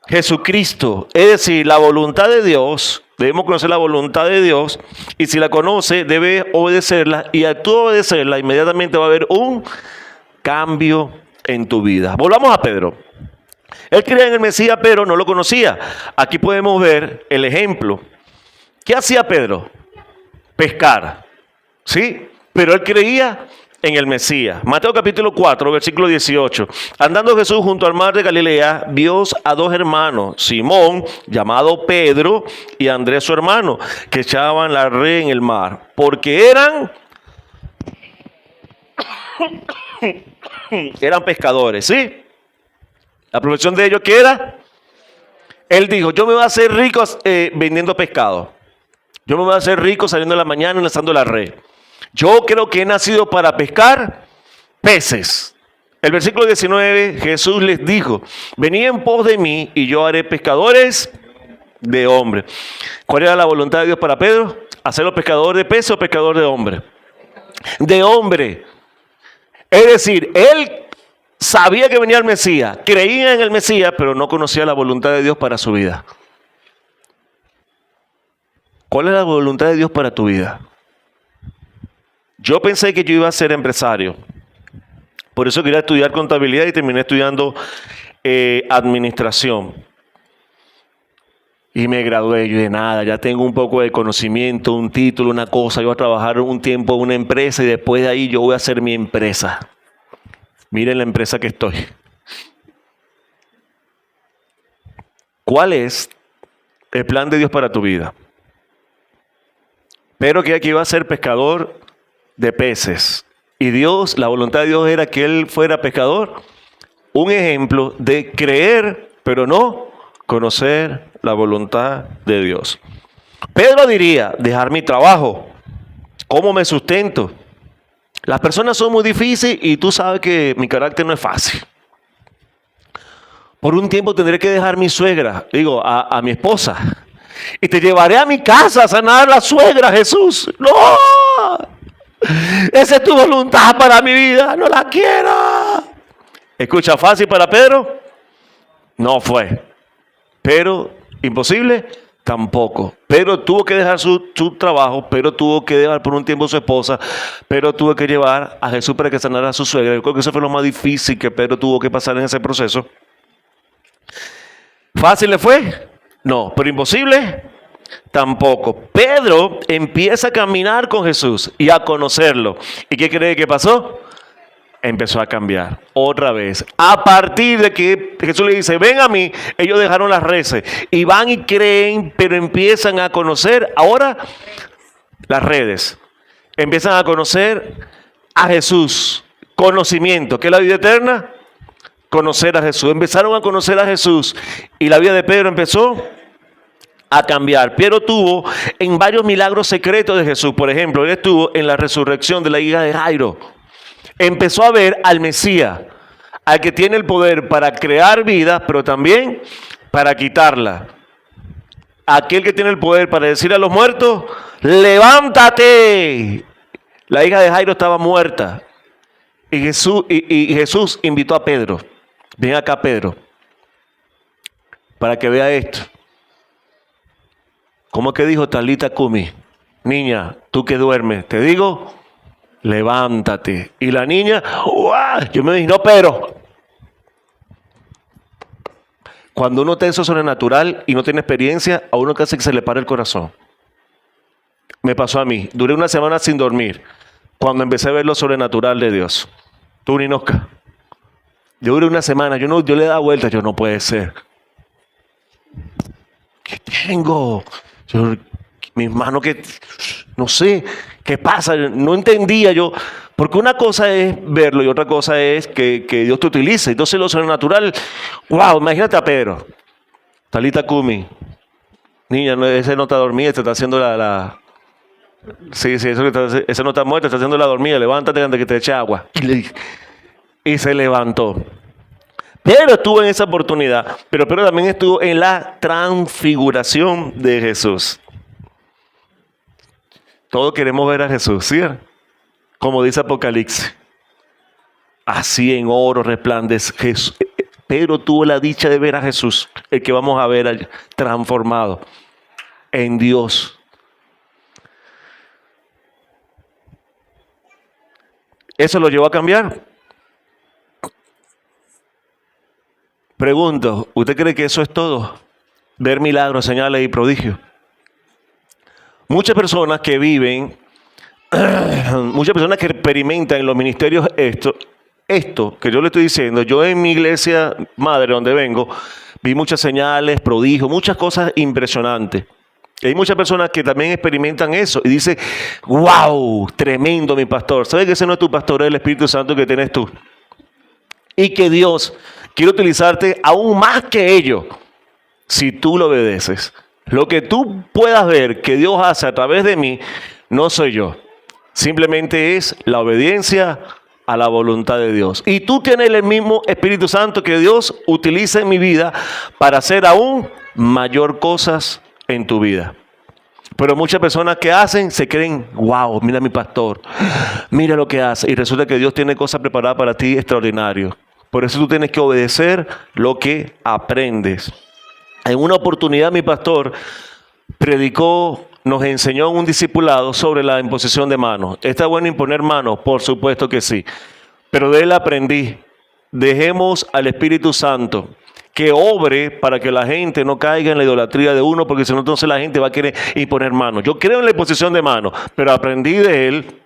[SPEAKER 1] Jesucristo. Es decir, la voluntad de Dios, debemos conocer la voluntad de Dios, y si la conoce, debe obedecerla, y al tú obedecerla, inmediatamente va a haber un cambio en tu vida. Volvamos a Pedro. Él creía en el Mesías, pero no lo conocía. Aquí podemos ver el ejemplo. ¿Qué hacía Pedro? Pescar. ¿Sí? Pero él creía en el Mesías. Mateo capítulo 4, versículo 18. Andando Jesús junto al mar de Galilea, vio a 2 hermanos, Simón, llamado Pedro, y Andrés su hermano, que echaban la red en el mar, porque eran pescadores, ¿sí? La profesión de ellos, ¿qué era? Él dijo, yo me voy a hacer rico vendiendo pescado. Yo me voy a hacer rico saliendo en la mañana y lanzando la red. Yo creo que he nacido para pescar peces. El versículo 19, Jesús les dijo, venid en pos de mí y yo haré pescadores de hombres. ¿Cuál era la voluntad de Dios para Pedro? ¿Hacerlo pescador de peces o pescador de hombre? De hombre. Es decir, él sabía que venía el Mesías, creía en el Mesías, pero no conocía la voluntad de Dios para su vida. ¿Cuál es la voluntad de Dios para tu vida? Yo pensé que yo iba a ser empresario. Por eso quería estudiar contabilidad y terminé estudiando administración. Y me gradué. Yo de nada, ya tengo un poco de conocimiento, un título, una cosa. Yo voy a trabajar un tiempo en una empresa y después de ahí yo voy a hacer mi empresa. Miren la empresa que estoy. ¿Cuál es el plan de Dios para tu vida? Pero que aquí iba a ser pescador de peces. Y Dios, la voluntad de Dios era que él fuera pescador. Un ejemplo de creer, pero no conocer la voluntad de Dios. Pedro diría, dejar mi trabajo. ¿Cómo me sustento? Las personas son muy difíciles y tú sabes que mi carácter no es fácil. Por un tiempo tendré que dejar mi suegra, a mi esposa. Y te llevaré a mi casa a sanar a la suegra, Jesús. ¡No! Esa es tu voluntad para mi vida. No la quiero. Escucha, fácil para Pedro. No fue. Pero imposible tampoco. Pedro tuvo que dejar su trabajo. Pedro tuvo que dejar por un tiempo a su esposa. Pedro tuvo que llevar a Jesús para que sanara a su suegra. Yo creo que eso fue lo más difícil que Pedro tuvo que pasar en ese proceso. ¿Fácil le fue? No. ¿Pero imposible? Tampoco. Pedro empieza a caminar con Jesús y a conocerlo. ¿Y qué cree que pasó? Empezó a cambiar otra vez. A partir de que Jesús le dice, ven a mí, ellos dejaron las redes y van y creen, pero empiezan a conocer ahora las redes. Empiezan a conocer a Jesús. Conocimiento. ¿Qué es la vida eterna? Conocer a Jesús. Empezaron a conocer a Jesús y la vida de Pedro empezó a cambiar. Pedro estuvo en varios milagros secretos de Jesús. Por ejemplo, él estuvo en la resurrección de la hija de Jairo. Empezó a ver al Mesías, al que tiene el poder para crear vida, pero también para quitarla. Aquel que tiene el poder para decir a los muertos, levántate. La hija de Jairo estaba muerta. Y Jesús invitó a Pedro. Ven acá, Pedro, para que vea esto. ¿Cómo que dijo Talita Kumi? Niña, tú que duermes, te digo, levántate. Y la niña, ¡uah! Yo me dije, no, Pedro. Cuando uno está en eso sobrenatural y no tiene experiencia, a uno casi que se le para el corazón. Me pasó a mí. Duré una semana sin dormir cuando empecé a ver lo sobrenatural de Dios. Tú, Ninosca. Yo duré una semana, yo le daba vueltas, yo no puede ser. ¿Qué tengo? Mis manos que no sé qué pasa, no entendía yo, porque una cosa es verlo y otra cosa es que Dios te utilice. Entonces lo sobrenatural, wow, imagínate a Pedro, Talita Kumi, niña, ese no está dormida, te está haciendo sí, ese no está muerto, está haciendo la dormida, levántate antes que te eche agua. Y se levantó. Pedro estuvo en esa oportunidad, pero Pedro también estuvo en la transfiguración de Jesús. Todos queremos ver a Jesús, ¿sí? Como dice Apocalipsis. Así en oro resplandece Jesús. Pedro tuvo la dicha de ver a Jesús, el que vamos a ver transformado en Dios. ¿Eso lo llevó a cambiar? Pregunto, ¿usted cree que eso es todo? Ver milagros, señales y prodigios. Muchas personas que viven, muchas personas que experimentan en los ministerios esto que yo le estoy diciendo, yo en mi iglesia madre donde vengo, vi muchas señales, prodigios, muchas cosas impresionantes. Y hay muchas personas que también experimentan eso y dicen, wow, tremendo mi pastor. ¿Sabes que ese no es tu pastor, es el Espíritu Santo que tienes tú? Y que Dios quiere utilizarte aún más que ellos. si tú lo obedeces. Lo que tú puedas ver que Dios hace a través de mí, no soy yo. Simplemente es la obediencia a la voluntad de Dios. Y tú tienes el mismo Espíritu Santo que Dios utiliza en mi vida para hacer aún mayor cosas en tu vida. Pero muchas personas que hacen se creen, wow, mira a mi pastor, mira lo que hace. Y resulta que Dios tiene cosas preparadas para ti extraordinarias. Por eso tú tienes que obedecer lo que aprendes. En una oportunidad mi pastor predicó, nos enseñó en un discipulado sobre la imposición de manos. ¿Está bueno imponer manos? Por supuesto que sí. Pero de él aprendí, dejemos al Espíritu Santo que obre para que la gente no caiga en la idolatría de uno, porque si no entonces la gente va a querer imponer manos. Yo creo en la imposición de manos, pero aprendí de él,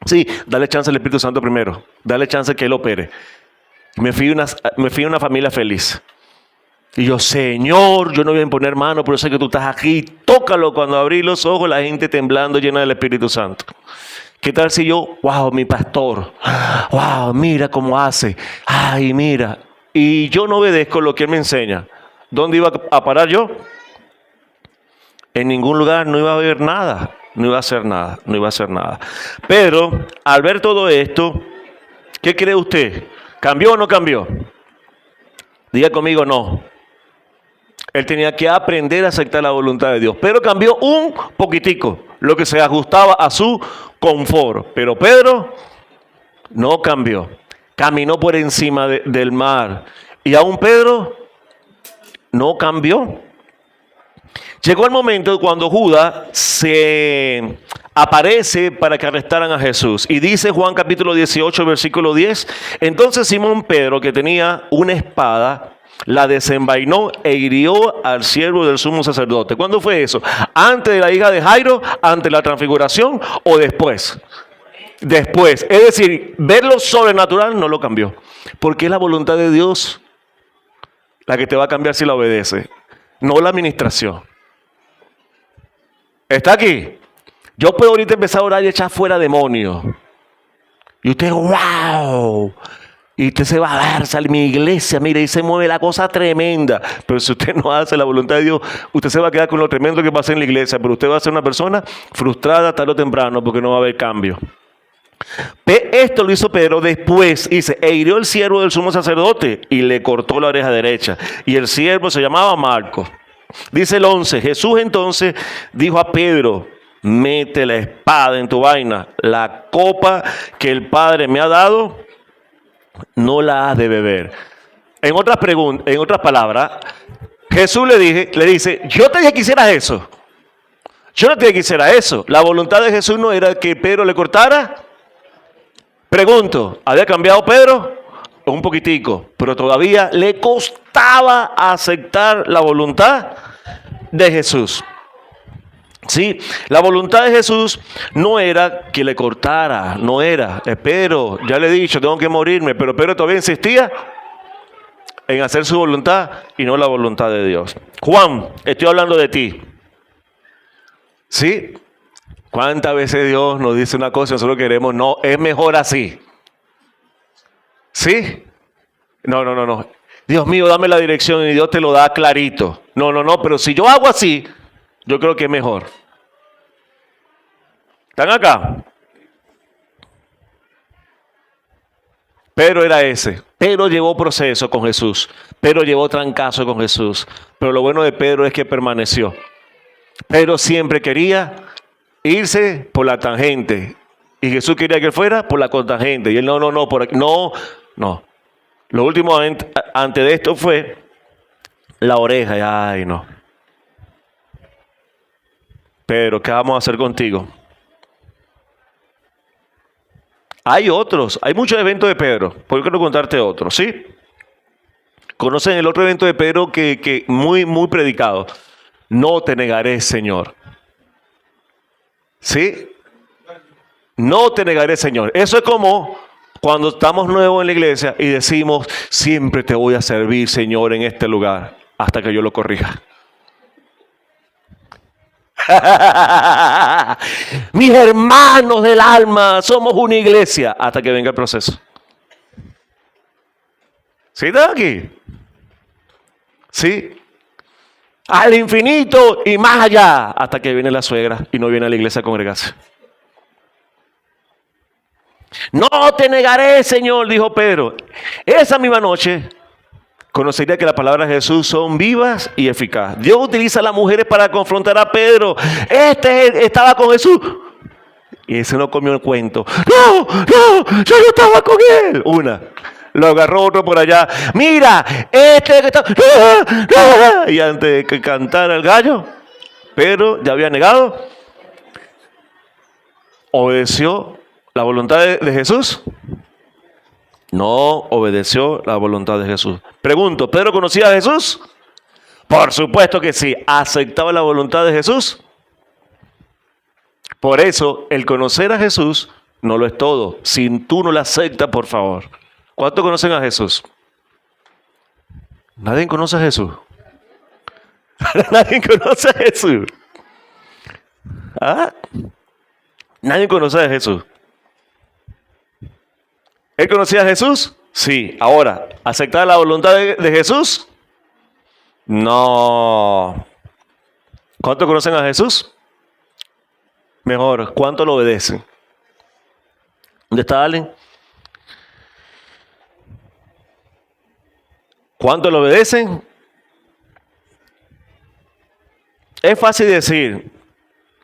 [SPEAKER 1] sí, dale chance al Espíritu Santo primero, dale chance que él opere. Me fui a una familia feliz. Y yo, Señor, yo no voy a imponer mano, pero sé que tú estás aquí. Tócalo. Cuando abrí los ojos, la gente temblando, llena del Espíritu Santo. ¿Qué tal si yo, wow, mi pastor, wow, mira cómo hace, ay, mira, y yo no obedezco lo que él me enseña? ¿Dónde iba a parar yo? En ningún lugar, no iba a haber nada, no iba a hacer nada, no iba a hacer nada. Pero al ver todo esto, ¿qué cree usted? ¿Cambió o no cambió? Diga conmigo, no. Él tenía que aprender a aceptar la voluntad de Dios. Pero cambió un poquitico, lo que se ajustaba a su confort. Pero Pedro no cambió. Caminó por encima del mar. Y aún Pedro no cambió. Llegó el momento cuando Judas se aparece para que arrestaran a Jesús. Y dice Juan capítulo 18, versículo 10. Entonces Simón Pedro, que tenía una espada, la desenvainó e hirió al siervo del sumo sacerdote. ¿Cuándo fue eso? ¿Antes de la hija de Jairo? ¿Ante la transfiguración? ¿O después? Después. Es decir, ver lo sobrenatural no lo cambió. Porque es la voluntad de Dios la que te va a cambiar si la obedece. No la administración. ¿Está aquí? Yo puedo ahorita empezar a orar y echar fuera demonios. Y usted, wow. Y usted se va a ver, sale mi iglesia, mire, y se mueve la cosa tremenda. Pero si usted no hace la voluntad de Dios, usted se va a quedar con lo tremendo que pasa en la iglesia. Pero usted va a ser una persona frustrada tarde o temprano porque no va a haber cambio. Esto lo hizo Pedro después, dice, e hirió el siervo del sumo sacerdote y le cortó la oreja derecha. Y el siervo se llamaba Marcos. Dice el 11, Jesús entonces dijo a Pedro, mete la espada en tu vaina, la copa que el Padre me ha dado, no la has de beber. En otras palabras, Jesús le dice, yo te dije que hicieras eso. Yo no te dije que hiciera eso. La voluntad de Jesús no era que Pedro le cortara. Pregunto, ¿había cambiado Pedro? Un poquitico, pero todavía le costaba aceptar la voluntad de Jesús. Sí, la voluntad de Jesús no era que le cortara, no era, Pedro, ya le he dicho, tengo que morirme, pero Pedro todavía insistía en hacer su voluntad y no la voluntad de Dios. Juan, estoy hablando de ti. ¿Sí? ¿Cuántas veces Dios nos dice una cosa y nosotros queremos? No, es mejor así. ¿Sí? No. Dios mío, dame la dirección y Dios te lo da clarito. No, pero si yo hago así, yo creo que es mejor. ¿Están acá? Pedro era ese. Pedro llevó proceso con Jesús. Pedro llevó trancazo con Jesús. Pero lo bueno de Pedro es que permaneció. Pedro siempre quería irse por la tangente. Y Jesús quería que él fuera por la contangente. Y él no, por aquí. No. Lo último antes de esto fue la oreja. Y, ay, no. Pedro, ¿qué vamos a hacer contigo? Hay muchos eventos de Pedro. Porque quiero contarte otros, ¿sí? ¿Conocen el otro evento de Pedro que muy, muy predicado? No te negaré, Señor. ¿Sí? No te negaré, Señor. Eso es como cuando estamos nuevos en la iglesia y decimos, siempre te voy a servir, Señor, en este lugar, hasta que yo lo corrija. Mis hermanos del alma, somos una iglesia, hasta que venga el proceso. ¿Sí está aquí? ¿Sí? al infinito y más allá, hasta que viene la suegra y no viene a la iglesia a congregarse. No te negaré, Señor, dijo Pedro. Esa misma noche conocería que las palabras de Jesús son vivas y eficaces. Dios utiliza a las mujeres para confrontar a Pedro. Este estaba con Jesús y ese no comió el cuento. No, yo no estaba con él. Una. Lo agarró otro por allá. Mira, este que está... Y antes de que cantara el gallo, Pedro ya había negado. ¿Obedeció la voluntad de Jesús? No obedeció la voluntad de Jesús. Pregunto, ¿Pedro conocía a Jesús? Por supuesto que sí. ¿Aceptaba la voluntad de Jesús? Por eso, el conocer a Jesús no lo es todo. Si tú no lo aceptas, por favor. ¿Cuántos conocen a Jesús? ¿Nadie conoce a Jesús? ¿Nadie conoce a Jesús? ¿Ah? Nadie conoce a Jesús. ¿Él conocía a Jesús? Sí. Ahora, ¿aceptar la voluntad de Jesús? No. ¿Cuántos conocen a Jesús? Mejor, ¿cuántos lo obedecen? ¿Dónde está Allen? ¿Cuántos lo obedecen? Es fácil decir,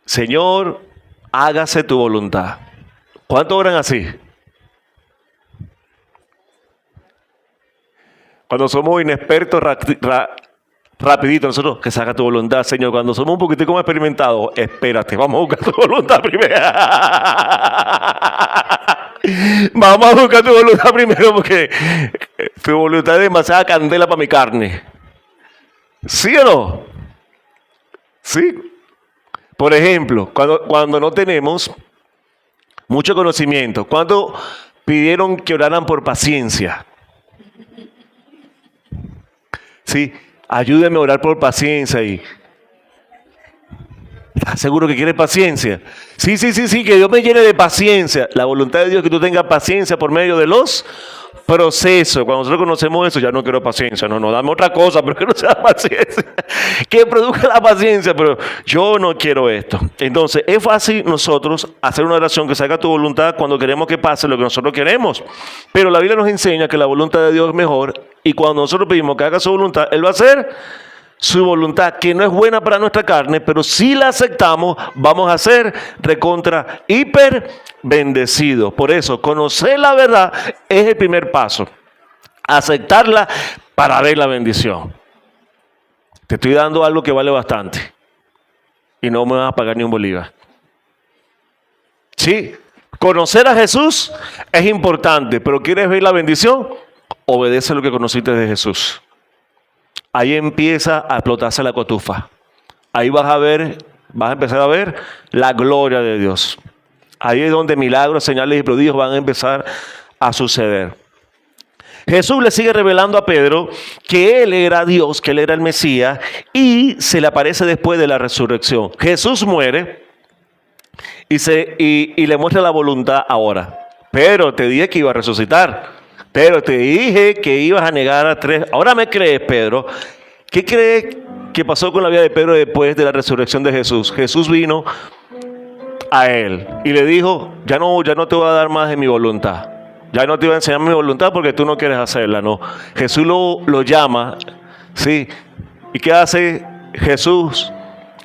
[SPEAKER 1] Señor, hágase tu voluntad. ¿Cuántos oran así? Cuando somos inexpertos, rapidito, nosotros, que se haga tu voluntad, Señor. Cuando somos un poquitico más experimentados, espérate, vamos a buscar tu voluntad primero. Vamos a buscar tu voluntad primero porque tu voluntad es demasiada candela para mi carne. ¿Sí o no? Sí. Por ejemplo, cuando no tenemos mucho conocimiento, cuando pidieron que oraran por paciencia. Sí, ayúdame a orar por paciencia y... ¿Estás seguro que quieres paciencia? Sí, que Dios me llene de paciencia. La voluntad de Dios es que tú tengas paciencia por medio de los procesos. Cuando nosotros conocemos eso, ya no quiero paciencia. No, dame otra cosa, pero que no sea paciencia. Que produzca la paciencia, pero yo no quiero esto. Entonces, es fácil nosotros hacer una oración que se haga tu voluntad cuando queremos que pase lo que nosotros queremos. Pero la Biblia nos enseña que la voluntad de Dios es mejor y cuando nosotros pedimos que haga su voluntad, Él va a hacer su voluntad, que no es buena para nuestra carne, pero si la aceptamos, vamos a ser recontra hiper bendecidos. Por eso, conocer la verdad es el primer paso. Aceptarla para ver la bendición. Te estoy dando algo que vale bastante y no me vas a pagar ni un bolívar. Sí, conocer a Jesús es importante, pero ¿quieres ver la bendición? Obedece lo que conociste de Jesús. Ahí empieza a explotarse la cotufa. Ahí vas a empezar a ver la gloria de Dios. Ahí es donde milagros, señales y prodigios van a empezar a suceder. Jesús le sigue revelando a Pedro que Él era Dios, que Él era el Mesías, y se le aparece después de la resurrección. Jesús muere y le muestra la voluntad ahora. Pero te dije que iba a resucitar. Pero te dije que ibas a negar a 3. Ahora me crees, Pedro. ¿Qué crees que pasó con la vida de Pedro después de la resurrección de Jesús? Jesús vino a él y le dijo, ya no te voy a dar más de mi voluntad. Ya no te voy a enseñar mi voluntad porque tú no quieres hacerla, no. Jesús lo llama, ¿sí? ¿Y qué hace Jesús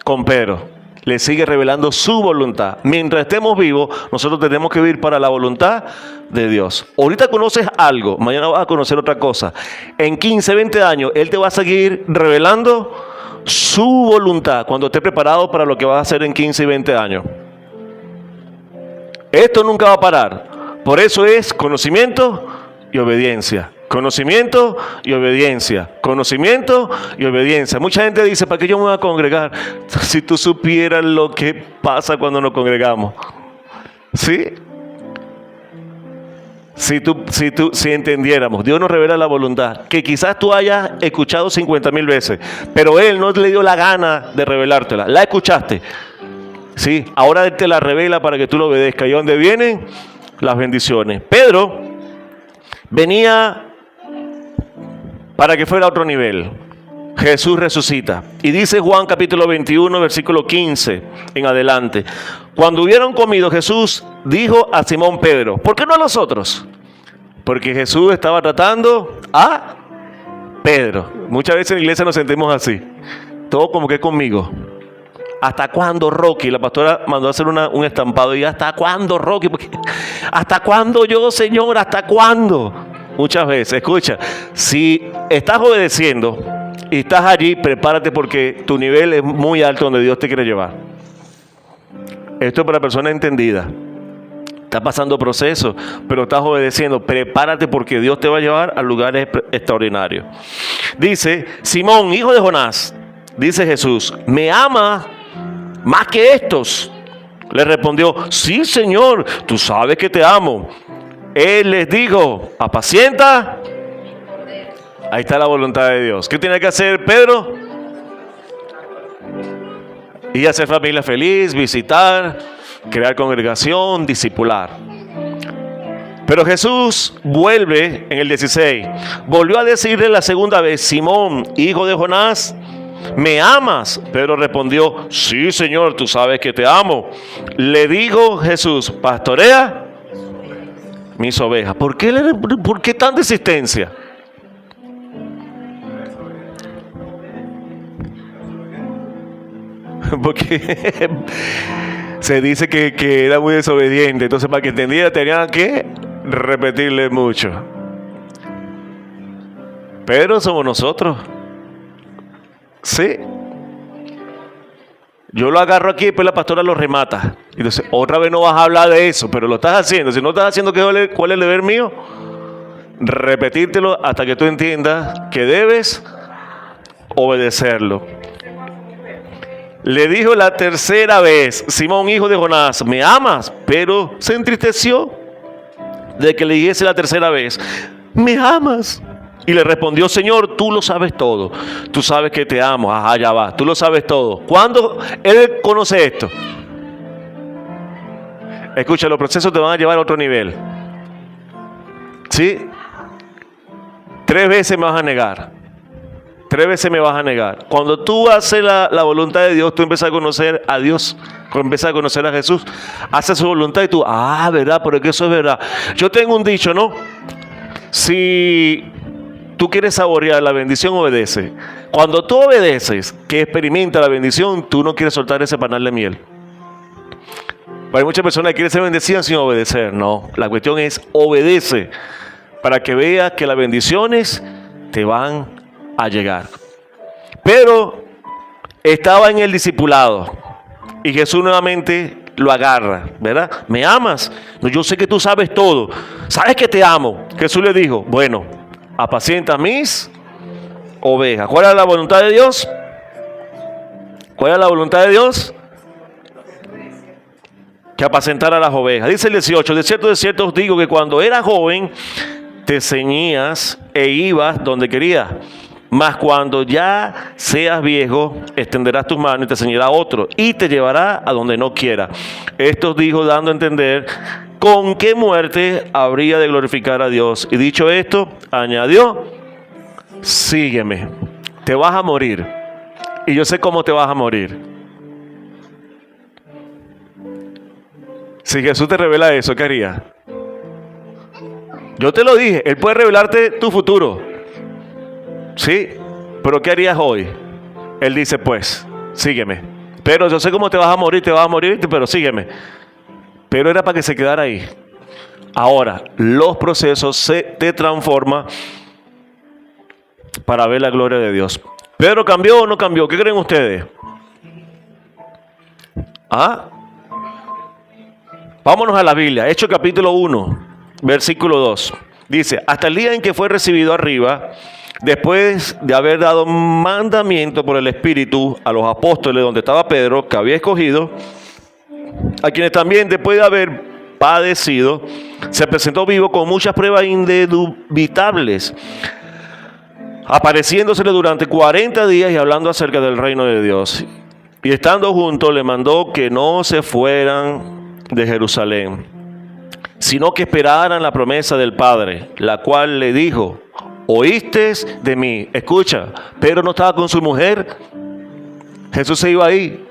[SPEAKER 1] con Pedro? Le sigue revelando su voluntad. Mientras estemos vivos, nosotros tenemos que vivir para la voluntad de Dios. Ahorita conoces algo, mañana vas a conocer otra cosa. En 15, 20 años, Él te va a seguir revelando su voluntad cuando estés preparado para lo que vas a hacer en 15 y 20 años. Esto nunca va a parar. Por eso es conocimiento y obediencia. Conocimiento y obediencia. Conocimiento y obediencia. Mucha gente dice, ¿para qué yo me voy a congregar? Si tú supieras lo que pasa cuando nos congregamos. ¿Sí? Si entendiéramos, Dios nos revela la voluntad, que quizás tú hayas escuchado 50,000 veces, pero Él no le dio la gana de revelártela. La escuchaste. ¿Sí? Ahora Él te la revela para que tú lo obedezcas. ¿Y dónde vienen las bendiciones? Pedro venía para que fuera a otro nivel. Jesús resucita. Y dice Juan capítulo 21, versículo 15 en adelante. Cuando hubieron comido, Jesús dijo a Simón Pedro, ¿por qué no a los otros? Porque Jesús estaba tratando a Pedro. Muchas veces en la iglesia nos sentimos así. Todo como que conmigo. ¿Hasta cuándo, Rocky? La pastora mandó a hacer un estampado. Y ¿hasta cuándo, Rocky? Porque, ¿hasta cuándo yo, Señor? ¿Hasta cuándo? Muchas veces. Escucha, si estás obedeciendo y estás allí, prepárate porque tu nivel es muy alto donde Dios te quiere llevar. Esto es para personas entendidas. Estás pasando procesos, pero estás obedeciendo. Prepárate porque Dios te va a llevar a lugares extraordinarios. Dice, Simón, hijo de Jonás, dice Jesús, ¿me ama más que estos? Le respondió, sí, Señor, tú sabes que te amo. Él les dijo, apacienta. Ahí está la voluntad de Dios. ¿Qué tiene que hacer Pedro? Ir a hacer familia feliz, visitar, crear congregación, discipular. Pero Jesús vuelve en el 16. Volvió a decirle la segunda vez, Simón, hijo de Jonás, ¿me amas? Pedro respondió, sí, Señor, tú sabes que te amo. Le dijo Jesús, pastorea mis ovejas. ¿Por qué tanta insistencia? Porque se dice que era muy desobediente. Entonces, para que entendiera, tenían que repetirle mucho. Pero somos nosotros. Sí. Yo lo agarro aquí y después la pastora lo remata. Entonces, otra vez no vas a hablar de eso, pero lo estás haciendo. Si no estás haciendo, ¿cuál es el deber mío? Repetírtelo hasta que tú entiendas que debes obedecerlo. Le dijo la tercera vez, Simón, hijo de Jonás, ¿me amas? Pero se entristeció de que le dijese la tercera vez, ¿me amas? Y le respondió, Señor, tú lo sabes todo. Tú sabes que te amo. Ajá, ya va. Tú lo sabes todo. ¿Cuándo él conoce esto? Escucha, los procesos te van a llevar a otro nivel. ¿Sí? 3 veces me vas a negar. 3 veces me vas a negar. Cuando tú haces la voluntad de Dios, tú empiezas a conocer a Dios, empiezas a conocer a Jesús, haces su voluntad y tú, verdad, pero es que eso es verdad. Yo tengo un dicho, ¿no? Si tú quieres saborear la bendición, obedece. Cuando tú obedeces, que experimenta la bendición, tú no quieres soltar ese panal de miel. Pero hay muchas personas que quieren ser bendecidas sin obedecer. No, la cuestión es obedece para que veas que las bendiciones te van a llegar. Pero estaba en el discipulado y Jesús nuevamente lo agarra, ¿verdad? ¿Me amas? No, yo sé que tú sabes todo. ¿Sabes que te amo? Jesús le dijo, bueno, apacienta mis ovejas. ¿Cuál es la voluntad de Dios? ¿Cuál es la voluntad de Dios? Que apacentara las ovejas. Dice el 18, de cierto os digo que cuando eras joven te ceñías e ibas donde querías. Mas cuando ya seas viejo, extenderás tus manos y te ceñirá otro y te llevará a donde no quiera. Esto dijo dando a entender con qué muerte habría de glorificar a Dios. Y dicho esto, añadió, sígueme, te vas a morir. Y yo sé cómo te vas a morir. Si Jesús te revela eso, ¿qué harías? Yo te lo dije, Él puede revelarte tu futuro. Sí, pero ¿qué harías hoy? Él dice, pues, sígueme. Pero yo sé cómo te vas a morir, pero sígueme. Pero era para que se quedara ahí. Ahora, los procesos te transforman para ver la gloria de Dios. ¿Pedro cambió o no cambió? ¿Qué creen ustedes? Vámonos a la Biblia. Hechos capítulo 1, versículo 2. Dice, hasta el día en que fue recibido arriba, después de haber dado mandamiento por el Espíritu a los apóstoles donde estaba Pedro, que había escogido, a quienes también después de haber padecido, se presentó vivo con muchas pruebas indubitables, apareciéndosele durante 40 días y hablando acerca del reino de Dios. Y estando juntos le mandó que no se fueran de Jerusalén, sino que esperaran la promesa del Padre, la cual le dijo, oíste de mí. Escucha, Pedro no estaba con su mujer. Jesús se iba ahí.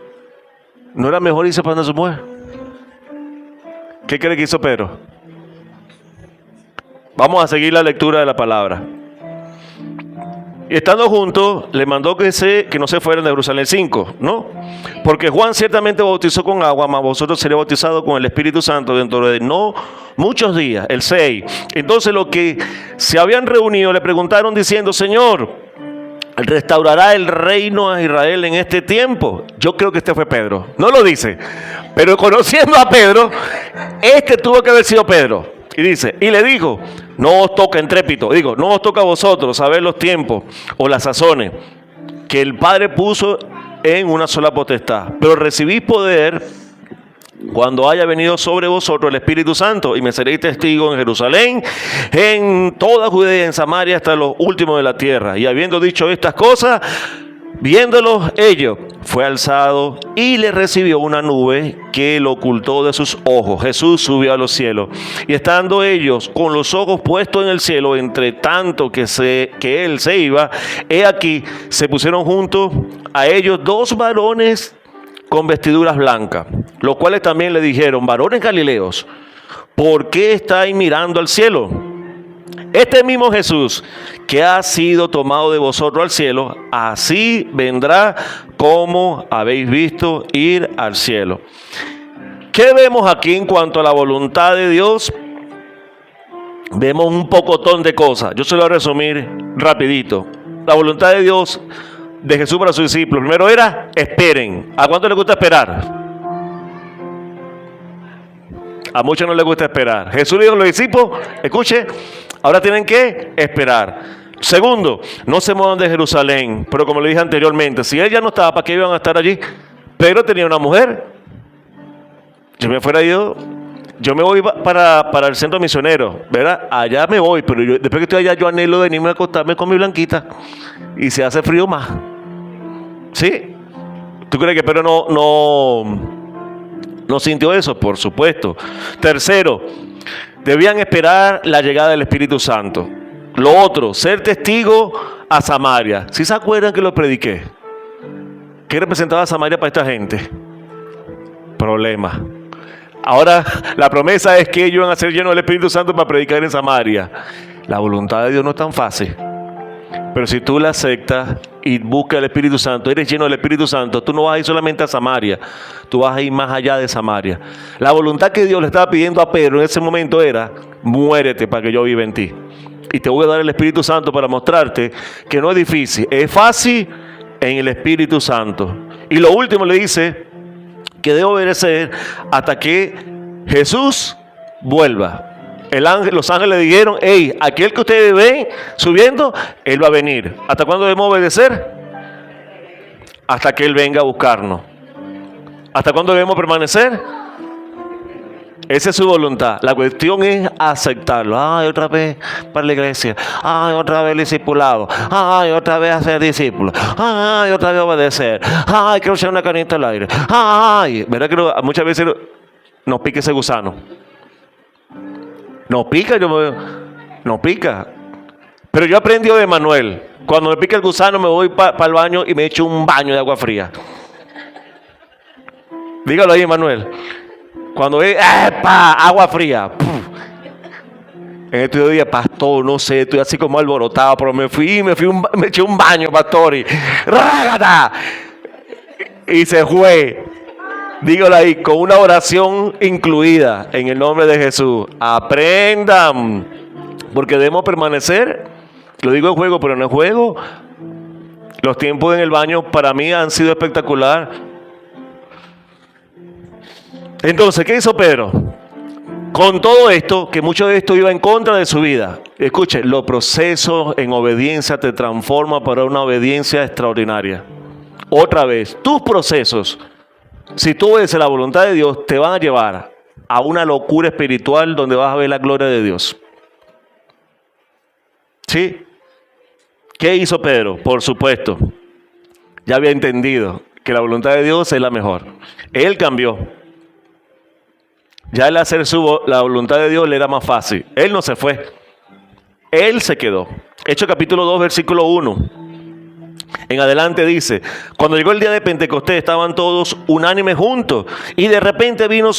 [SPEAKER 1] ¿No era mejor irse para donde su mujer? ¿Qué cree que hizo Pedro? Vamos a seguir la lectura de la palabra. Y estando juntos, le mandó que no se fueran de Jerusalén 5, ¿no? Porque Juan ciertamente bautizó con agua, mas vosotros seréis bautizados con el Espíritu Santo dentro de no muchos días, el 6. Entonces los que se habían reunido le preguntaron diciendo, Señor, ¿restaurará el reino a Israel en este tiempo? Yo creo que este fue Pedro. No lo dice, pero conociendo a Pedro, este tuvo que haber sido Pedro. Y dice, y le dijo, no os toca no os toca a vosotros saber los tiempos o las sazones que el Padre puso en una sola potestad, pero recibís poder cuando haya venido sobre vosotros el Espíritu Santo, y me seréis testigos en Jerusalén, en toda Judea y en Samaria, hasta los últimos de la tierra. Y habiendo dicho estas cosas, viéndolos ellos, fue alzado y le recibió una nube que lo ocultó de sus ojos. Jesús subió a los cielos, y estando ellos con los ojos puestos en el cielo, entre tanto que él se iba, he aquí, se pusieron juntos a ellos dos varones con vestiduras blancas, los cuales también le dijeron, varones galileos, ¿por qué estáis mirando al cielo? Este mismo Jesús que ha sido tomado de vosotros al cielo, así vendrá como habéis visto ir al cielo. ¿Qué vemos aquí en cuanto a la voluntad de Dios? Vemos un pocotón de cosas. Yo se lo voy a resumir rapidito. La voluntad de Dios, de Jesús para sus discípulos, primero era, esperen. ¿A cuánto les gusta esperar? A muchos no les gusta esperar. Jesús le dijo a los discípulos, escuche, ahora tienen que esperar. Segundo, no se muevan de Jerusalén. Pero como le dije anteriormente, si él ya no estaba, ¿para qué iban a estar allí? Pedro tenía una mujer. Yo me voy para el centro misionero, ¿verdad? Allá me voy, pero después que estoy allá, yo anhelo venirme a acostarme con mi blanquita. Y se hace frío más. ¿Sí? ¿Tú crees que Pedro no sintió eso? Por supuesto. Tercero, debían esperar la llegada del Espíritu Santo. Lo otro, ser testigo a Samaria. ¿Sí se acuerdan que lo prediqué? ¿Qué representaba Samaria para esta gente? Problemas. Ahora la promesa es que ellos van a ser llenos del Espíritu Santo para predicar en Samaria. La voluntad de Dios no es tan fácil. Pero si tú la aceptas y buscas el Espíritu Santo, eres lleno del Espíritu Santo, tú no vas a ir solamente a Samaria, tú vas a ir más allá de Samaria. La voluntad que Dios le estaba pidiendo a Pedro en ese momento era, muérete para que yo viva en ti. Y te voy a dar el Espíritu Santo para mostrarte que no es difícil, es fácil en el Espíritu Santo. Y lo último le dice que debe obedecer hasta que Jesús vuelva. Los ángeles le dijeron, hey, aquel que ustedes ven subiendo, él va a venir. ¿Hasta cuándo debemos obedecer? Hasta que él venga a buscarnos. ¿Hasta cuándo debemos permanecer? Esa es su voluntad. La cuestión es aceptarlo. Ay, otra vez para la iglesia. Ay, otra vez el discipulado. Ay, otra vez hacer discípulos. Ay, otra vez obedecer. Ay, quiero echar una canita al aire. Ay, ¿verdad que muchas veces nos pica ese gusano? No pica, no pica. Pero yo aprendí de Manuel. Cuando me pica el gusano me voy para el baño y me echo un baño de agua fría. Dígalo ahí, Manuel. Cuando es agua fría. ¡Puf! En este día, pastor, no sé, estoy así como alborotado, pero me eché un baño, pastor, y ¡rágata! Y se fue. Dígalo ahí, con una oración incluida en el nombre de Jesús. Aprendan, porque debemos permanecer. Lo digo en juego, pero no en juego. Los tiempos en el baño para mí han sido espectacular. Entonces, ¿qué hizo Pedro? Con todo esto, que mucho de esto iba en contra de su vida. Escuche, los procesos en obediencia te transforman para una obediencia extraordinaria. Otra vez, tus procesos, si tú obedeces la voluntad de Dios, te van a llevar a una locura espiritual donde vas a ver la gloria de Dios. ¿Sí? ¿Qué hizo Pedro? Por supuesto, ya había entendido que la voluntad de Dios es la mejor. Él cambió. Ya el hacer la voluntad de Dios le era más fácil. Él no se fue. Él se quedó. Hechos capítulo 2, versículo 1. En adelante dice: cuando llegó el día de Pentecostés estaban todos unánimes juntos, y de repente vino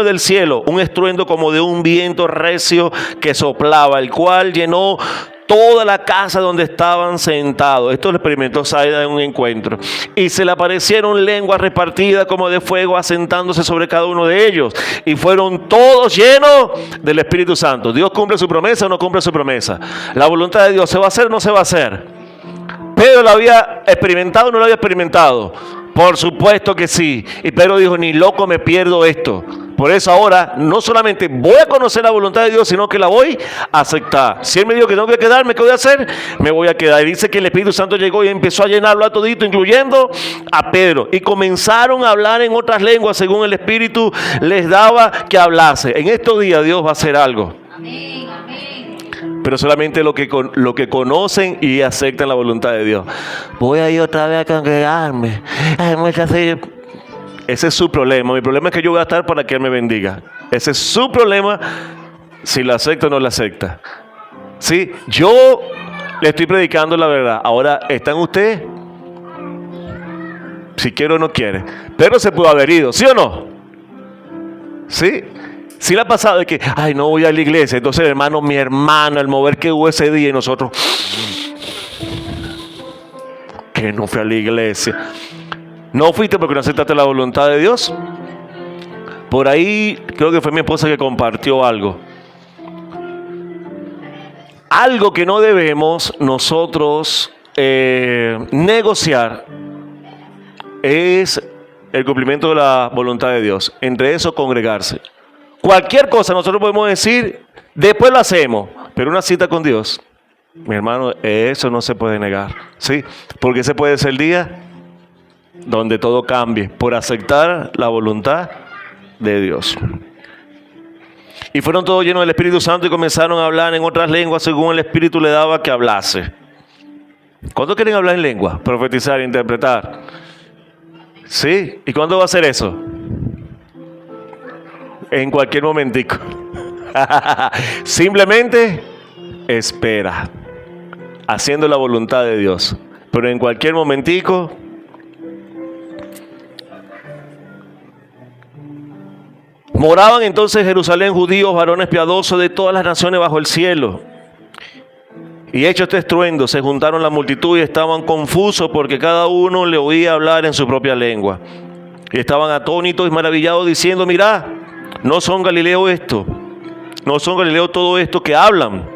[SPEAKER 1] del cielo un estruendo como de un viento recio que soplaba, el cual llenó toda la casa donde estaban sentados. Esto lo experimentó Saida en un encuentro. Y se le aparecieron lenguas repartidas como de fuego, asentándose sobre cada uno de ellos. Y fueron todos llenos del Espíritu Santo. ¿Dios cumple su promesa o no cumple su promesa? ¿La voluntad de Dios se va a hacer o no se va a hacer? ¿Pedro lo había experimentado o no lo había experimentado? Por supuesto que sí. Y Pedro dijo: ni loco me pierdo esto. Por eso ahora no solamente voy a conocer la voluntad de Dios, sino que la voy a aceptar. Si Él me dijo que tengo que quedarme, ¿qué voy a hacer? Me voy a quedar. Y dice que el Espíritu Santo llegó y empezó a llenarlo a todito, incluyendo a Pedro. Y comenzaron a hablar en otras lenguas según el Espíritu les daba que hablase. En estos días Dios va a hacer algo. Amén, amén. Pero solamente lo que conocen y aceptan la voluntad de Dios. Voy a ir otra vez a congregarme. Ese es su problema. Mi problema es que yo voy a estar para que Él me bendiga. Ese es su problema, si lo acepta o no lo acepta. ¿Sí? Yo le estoy predicando la verdad. Ahora, ¿está en usted? Si quiere o no quiere. Pero se pudo haber ido, ¿sí o no? ¿Sí? Sí le ha pasado de que, ay, no voy a la iglesia. Entonces, hermano, mi hermana, el mover que hubo ese día y nosotros, que no fui a la iglesia. ¿No fuiste porque no aceptaste la voluntad de Dios? Por ahí creo que fue mi esposa que compartió algo. Algo que no debemos nosotros negociar es el cumplimiento de la voluntad de Dios. Entre eso, congregarse. Cualquier cosa nosotros podemos decir, después lo hacemos. Pero una cita con Dios, mi hermano, eso no se puede negar. ¿Sí? Porque ese puede ser el día donde todo cambie por aceptar la voluntad de Dios. Y fueron todos llenos del Espíritu Santo y comenzaron a hablar en otras lenguas según el Espíritu le daba que hablase. ¿Cuándo quieren hablar en lengua? Profetizar, interpretar. ¿Sí? ¿Y cuándo va a hacer eso? En cualquier momentico. Simplemente espera, haciendo la voluntad de Dios. Pero en cualquier momentico. Moraban entonces en Jerusalén judíos, varones piadosos de todas las naciones bajo el cielo. Y hecho este estruendo, se juntaron la multitud y estaban confusos porque cada uno le oía hablar en su propia lengua. Y estaban atónitos y maravillados diciendo: mirad, no son Galileo esto, no son Galileo todo esto que hablan.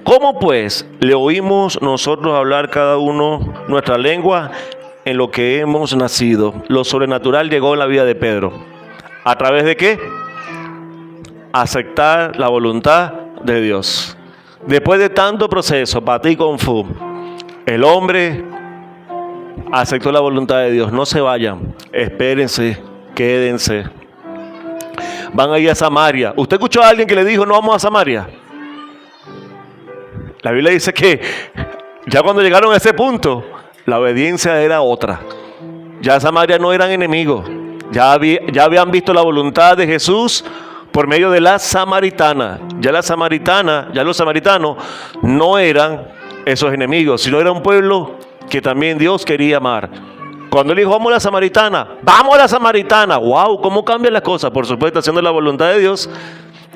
[SPEAKER 1] ¿Cómo pues le oímos nosotros hablar cada uno nuestra lengua en lo que hemos nacido? Lo sobrenatural llegó en la vida de Pedro. ¿A través de qué? Aceptar la voluntad de Dios. Después de tanto proceso, patí con fu, el hombre aceptó la voluntad de Dios. No se vayan, espérense, quédense. Van a ir a Samaria. ¿Usted escuchó a alguien que le dijo no vamos a Samaria? La Biblia dice que ya cuando llegaron a ese punto, la obediencia era otra. Ya Samaria no eran enemigos. Ya habían visto la voluntad de Jesús por medio de la samaritana. Ya los samaritanos no eran esos enemigos, sino era un pueblo que también Dios quería amar. Cuando él dijo vamos a la samaritana, ¡vamos a la samaritana! ¡Wow! ¿Cómo cambian las cosas? Por supuesto, haciendo la voluntad de Dios,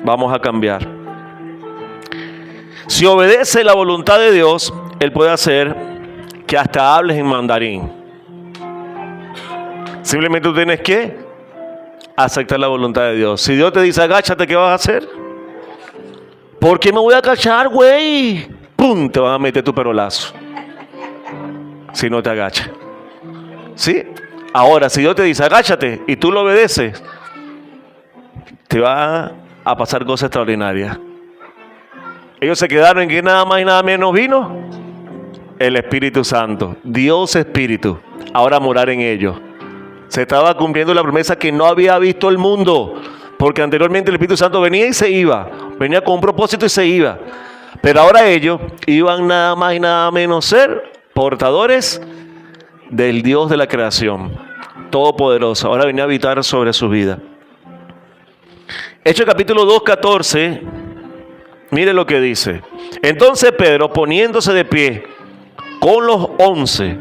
[SPEAKER 1] vamos a cambiar. Si obedece la voluntad de Dios, Él puede hacer que hasta hables en mandarín. Simplemente tú tienes que aceptar la voluntad de Dios. Si Dios te dice agáchate, ¿qué vas a hacer? ¿Por qué me voy a agachar, güey? ¡Pum! Te van a meter tu perolazo si no te agachas. ¿Sí? Ahora, si Dios te dice agáchate y tú lo obedeces, te va a pasar cosas extraordinarias. Ellos se quedaron en que nada más y nada menos vino el Espíritu Santo. Dios Espíritu. Ahora morar en ellos. Se estaba cumpliendo la promesa que no había visto el mundo. Porque anteriormente el Espíritu Santo venía y se iba. Venía con un propósito y se iba. Pero ahora ellos iban nada más y nada menos ser portadores del Dios de la creación. Todopoderoso. Ahora venía a habitar sobre su vida. Hechos capítulo 2, 14. Mire lo que dice. Entonces Pedro, poniéndose de pie con los 11,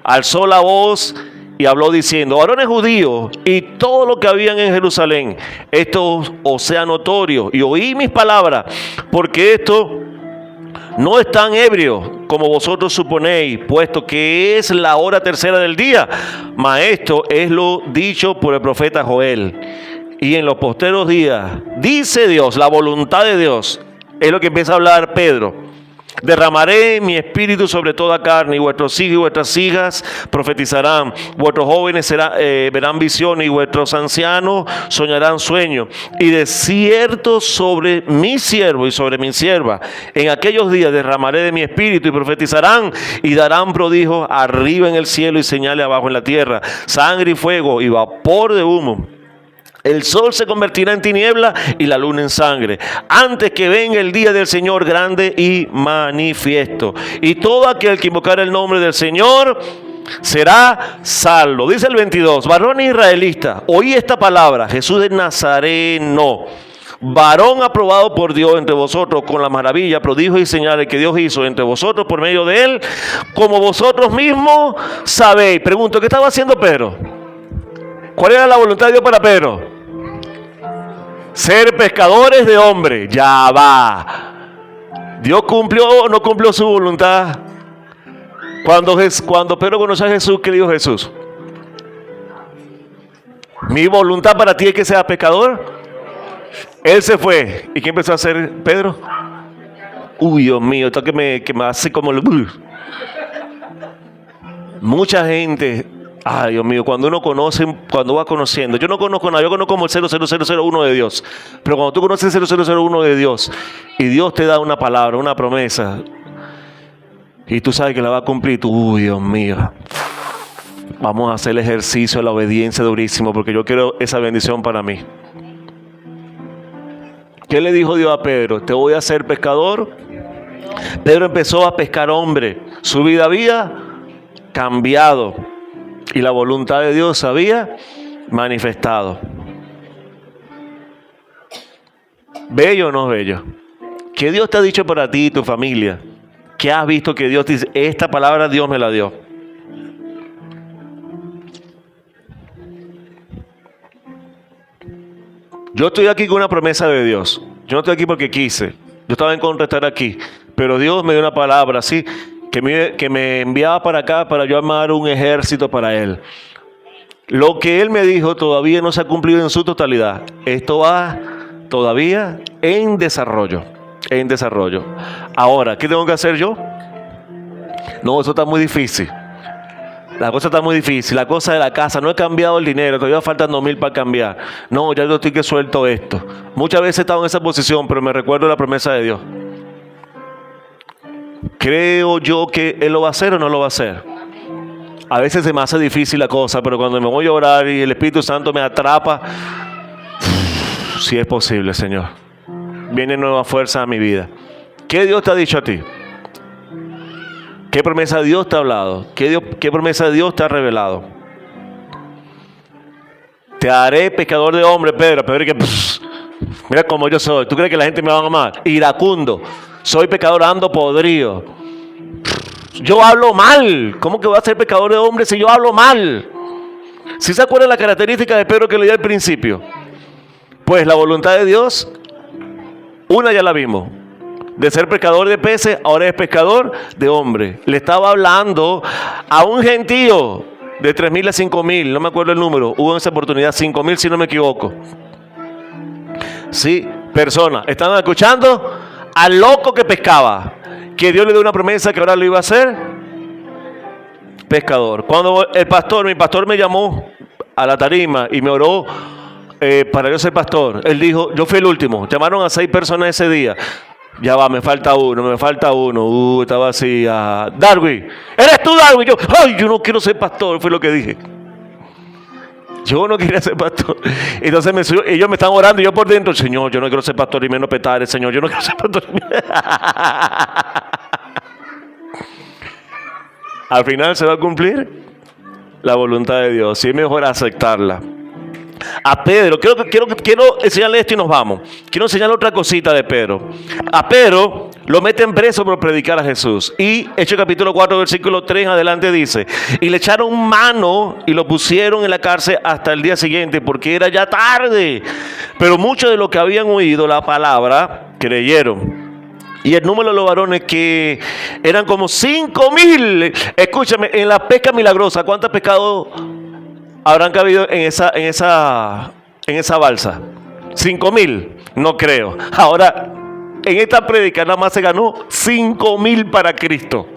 [SPEAKER 1] alzó la voz y habló diciendo: varones judíos y todo lo que habían en Jerusalén, esto os sea notorio, y oí mis palabras, porque esto no es tan ebrio como vosotros suponéis, puesto que es la hora tercera del día. Mas esto es lo dicho por el profeta Joel. Y en los posteros días, dice Dios, la voluntad de Dios, es lo que empieza a hablar Pedro: derramaré mi espíritu sobre toda carne, y vuestros hijos y vuestras hijas profetizarán, vuestros jóvenes verán visiones, y vuestros ancianos soñarán sueños. Y de cierto sobre mi siervo y sobre mi sierva, en aquellos días derramaré de mi espíritu, y profetizarán, y darán prodigios arriba en el cielo y señales abajo en la tierra, sangre y fuego y vapor de humo. El sol se convertirá en tiniebla y la luna en sangre, antes que venga el día del Señor grande y manifiesto. Y todo aquel que invocar el nombre del Señor será salvo. Dice el 22, varones israelitas, oí esta palabra: Jesús de Nazareno, varón aprobado por Dios entre vosotros con la maravilla, prodigios y señales que Dios hizo entre vosotros por medio de él, como vosotros mismos sabéis. Pregunto, ¿qué estaba haciendo Pedro? ¿Cuál era la voluntad de Dios para Pedro? Ser pescadores de hombres. Ya va. ¿Dios cumplió o no cumplió su voluntad? Cuando Pedro conoció a Jesús, ¿qué dijo Jesús? Mi voluntad para ti es que seas pescador. Él se fue. ¿Y qué empezó a hacer Pedro? Uy, Dios mío, esto que me hace como... Mucha gente... Ay, Dios mío, cuando uno conoce, cuando va conociendo, yo no conozco nada, yo conozco como el 00001 de Dios, pero cuando tú conoces el 0001 de Dios y Dios te da una palabra, una promesa, y tú sabes que la va a cumplir, tú, uy, Dios mío, vamos a hacer el ejercicio de la obediencia durísimo, porque yo quiero esa bendición para mí. ¿Qué le dijo Dios a Pedro? Te voy a hacer pescador. Pedro empezó a pescar hombre, su vida había cambiado. Y la voluntad de Dios se había manifestado. ¿Bello o no bello? ¿Qué Dios te ha dicho para ti y tu familia? ¿Qué has visto que Dios te dice? Esta palabra Dios me la dio. Yo estoy aquí con una promesa de Dios. Yo no estoy aquí porque quise. Yo estaba en contra de estar aquí. Pero Dios me dio una palabra así, que me enviaba para acá para yo armar un ejército para Él. Lo que Él me dijo todavía no se ha cumplido en su totalidad. Esto va todavía en desarrollo. En desarrollo. Ahora, ¿qué tengo que hacer yo? No, eso está muy difícil. La cosa está muy difícil. La cosa de la casa, no he cambiado el dinero, todavía faltan 2,000 para cambiar. No, ya yo estoy que suelto esto. Muchas veces he estado en esa posición, pero me recuerdo la promesa de Dios. ¿Creo yo que Él lo va a hacer o no lo va a hacer? A veces se me hace difícil la cosa, pero cuando me voy a orar y el Espíritu Santo me atrapa, sí es posible, Señor. Viene nueva fuerza a mi vida. ¿Qué Dios te ha dicho a ti? ¿Qué promesa Dios te ha hablado? ¿Qué promesa Dios te ha revelado? Te haré pescador de hombres, Pedro. Pedro, que mira cómo yo soy. ¿Tú crees que la gente me va a amar? Iracundo. Soy pecador, ando podrido. Yo hablo mal. ¿Cómo que voy a ser pecador de hombres si yo hablo mal? ¿Sí se acuerdan la característica de Pedro que leí al principio? Pues la voluntad de Dios, una ya la vimos. De ser pescador de peces, ahora es pescador de hombres. Le estaba hablando a un gentío de 3,000 a 5,000. No me acuerdo el número. Hubo en esa oportunidad 5,000 si no me equivoco. Sí, personas. ¿Estaban escuchando? Al loco que pescaba, que Dios le dio una promesa que ahora lo iba a hacer pescador. Cuando mi pastor me llamó a la tarima y me oró para yo ser pastor, él dijo, yo fui el último. Llamaron a 6 personas ese día. Ya va, me falta uno. Estaba así, Darwin. ¿Eres tú, Darwin? Yo no quiero ser pastor, fue lo que dije. Yo no quería ser pastor. Entonces ellos me están orando y yo por dentro, Señor, yo no quiero ser pastor y menos petar, Señor, yo no quiero ser pastor. Al final se va a cumplir la voluntad de Dios. Sí, es mejor aceptarla. A Pedro, quiero enseñarle esto y nos vamos. Quiero enseñarle otra cosita de Pedro. A Pedro lo meten preso por predicar a Jesús. Y Hechos capítulo 4, versículo 3 en adelante dice: y le echaron mano y lo pusieron en la cárcel hasta el día siguiente, porque era ya tarde. Pero muchos de los que habían oído la palabra creyeron. Y el número de los varones, que eran como 5,000. Escúchame, en la pesca milagrosa, ¿cuántos pescados habrán cabido en esa balsa? 5,000, no creo. Ahora, en esta prédica nada más se ganó 5,000 para Cristo.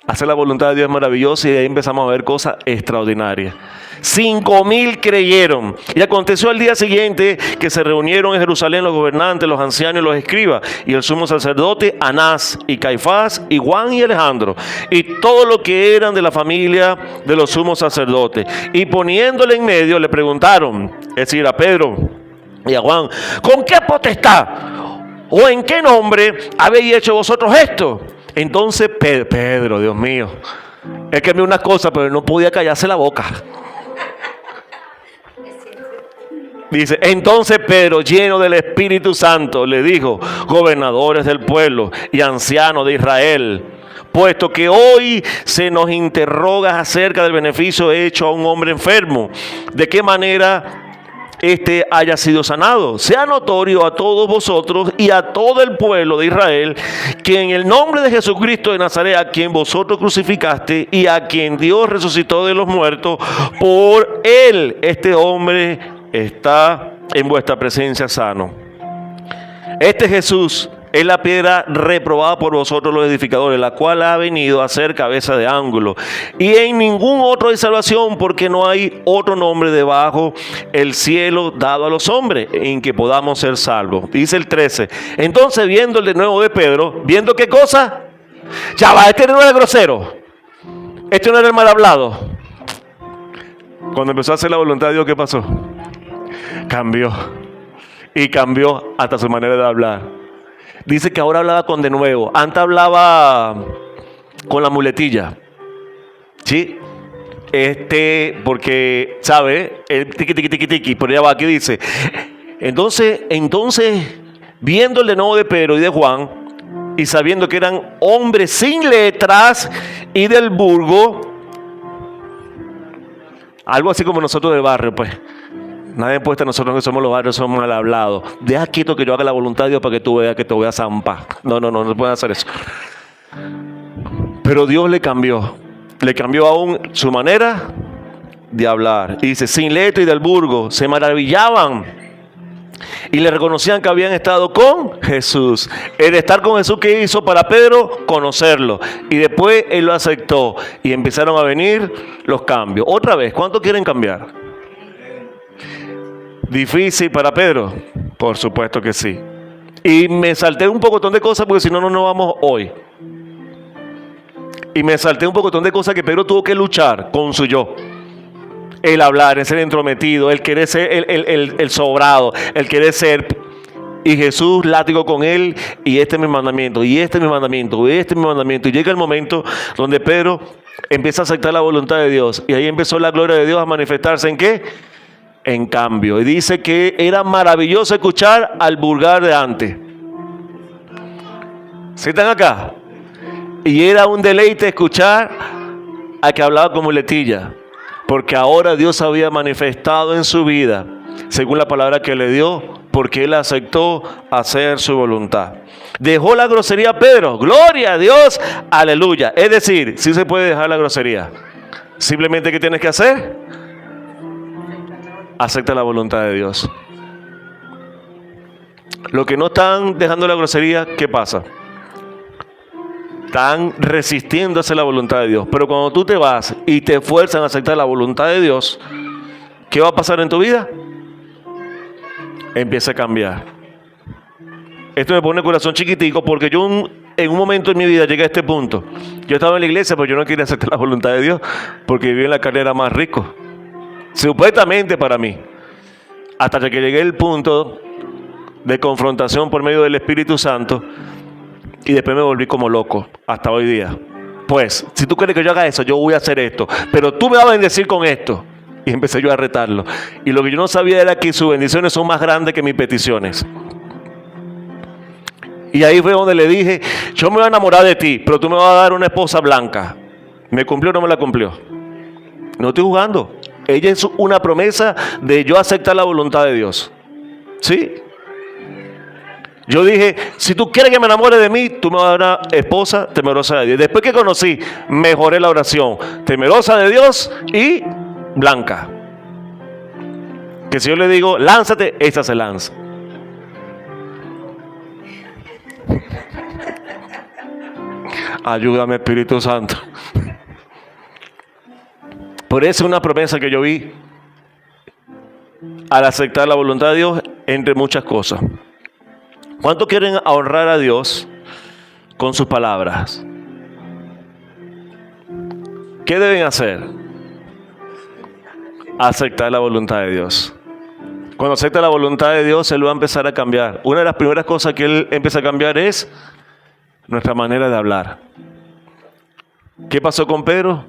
[SPEAKER 1] Hacer la voluntad de Dios es maravilloso, y de ahí empezamos a ver cosas extraordinarias. 5,000 creyeron. Y aconteció al día siguiente que se reunieron en Jerusalén los gobernantes, los ancianos y los escribas, y el sumo sacerdote Anás y Caifás y Juan y Alejandro, y todos los que eran de la familia de los sumos sacerdotes. Y poniéndole en medio le preguntaron, es decir, a Pedro y a Juan: ¿con qué potestad o en qué nombre habéis hecho vosotros esto? Entonces Pedro, Dios mío, él cambió unas cosas, pero no podía callarse la boca. Dice: entonces Pedro, lleno del Espíritu Santo, le dijo: gobernadores del pueblo y ancianos de Israel, puesto que hoy se nos interroga acerca del beneficio hecho a un hombre enfermo, ¿de qué manera este haya sido sanado? Sea notorio a todos vosotros y a todo el pueblo de Israel que en el nombre de Jesucristo de Nazaret, a quien vosotros crucificaste y a quien Dios resucitó de los muertos, por él este hombre está en vuestra presencia sano. Este Jesús es la piedra reprobada por vosotros los edificadores, la cual ha venido a ser cabeza de ángulo. Y en ningún otro hay salvación, porque no hay otro nombre debajo el cielo dado a los hombres en que podamos ser salvos. Dice el 13. Entonces, viendo el de nuevo de Pedro, ¿viendo qué cosa? Ya va, este no era grosero. Este no era el mal hablado. Cuando empezó a hacer la voluntad de Dios, ¿qué pasó? Cambió. Y cambió hasta su manera de hablar. Dice que ahora hablaba con de nuevo. Antes hablaba con la muletilla. ¿Sí? Porque, ¿sabe? El tiqui, tiqui, tiqui, tiqui. Por allá va, aquí dice. Entonces, viendo el de nuevo de Pedro y de Juan, y sabiendo que eran hombres sin letras y del burgo, algo así como nosotros del barrio, pues. Nadie puesta a nosotros que somos los barrios, somos mal hablados. Deja quieto que yo haga la voluntad de Dios para que tú veas que te voy a zampar. No pueden hacer eso. Pero Dios le cambió aún su manera de hablar. Y dice: sin letra y del burgo, se maravillaban y le reconocían que habían estado con Jesús. El estar con Jesús, ¿qué hizo para Pedro? Conocerlo. Y después él lo aceptó y empezaron a venir los cambios. Otra vez, ¿cuánto quieren cambiar? ¿Difícil para Pedro? Por supuesto que sí. Y me salté un pocotón de cosas, porque si no, no vamos hoy. Y me salté un pocotón de cosas que Pedro tuvo que luchar con su yo. El hablar, el ser entrometido, el querer ser el sobrado, el querer ser. Y Jesús látigo con él, y este es mi mandamiento, y este es mi mandamiento, y este es mi mandamiento. Y llega el momento donde Pedro empieza a aceptar la voluntad de Dios. Y ahí empezó la gloria de Dios a manifestarse ¿en qué? En cambio. Y dice que era maravilloso escuchar al vulgar de antes. ¿Sí están acá? Y era un deleite escuchar a que hablaba como muletilla, porque ahora Dios había manifestado en su vida, según la palabra que le dio, porque él aceptó hacer su voluntad. Dejó la grosería Pedro. Gloria a Dios, aleluya. Es decir, sí se puede dejar la grosería. Simplemente, ¿qué tienes que hacer? Acepta la voluntad de Dios. Los que no están dejando la grosería, ¿qué pasa? Están resistiendo a hacer la voluntad de Dios. Pero cuando tú te vas y te esfuerzan a aceptar la voluntad de Dios, ¿qué va a pasar en tu vida? Empieza a cambiar. Esto me pone el corazón chiquitico, porque yo en un momento en mi vida llegué a este punto. Yo estaba en la iglesia, pero yo no quería aceptar la voluntad de Dios, porque vivía en la carne, era más rico. Supuestamente para mí. Hasta que llegué al punto de confrontación por medio del Espíritu Santo, y después me volví como loco hasta hoy día. Pues, si tú quieres que yo haga eso, yo voy a hacer esto, pero tú me vas a bendecir con esto. Y empecé yo a retarlo. Y lo que yo no sabía era que sus bendiciones son más grandes que mis peticiones. Y ahí fue donde le dije, yo me voy a enamorar de ti, pero tú me vas a dar una esposa blanca. ¿Me cumplió o no me la cumplió? No estoy jugando. Ella es una promesa de yo aceptar la voluntad de Dios. ¿Sí? Yo dije, si tú quieres que me enamore de mí, tú me vas a dar una esposa temerosa de Dios. Después que conocí, mejoré la oración. Temerosa de Dios y blanca. Que si yo le digo, lánzate, esta se lanza. Ayúdame, Espíritu Santo. Por eso es una promesa que yo vi al aceptar la voluntad de Dios, entre muchas cosas. ¿Cuántos quieren honrar a Dios con sus palabras? ¿Qué deben hacer? Aceptar la voluntad de Dios. Cuando acepta la voluntad de Dios, Él va a empezar a cambiar. Una de las primeras cosas que Él empieza a cambiar es nuestra manera de hablar. ¿Qué pasó con Pedro?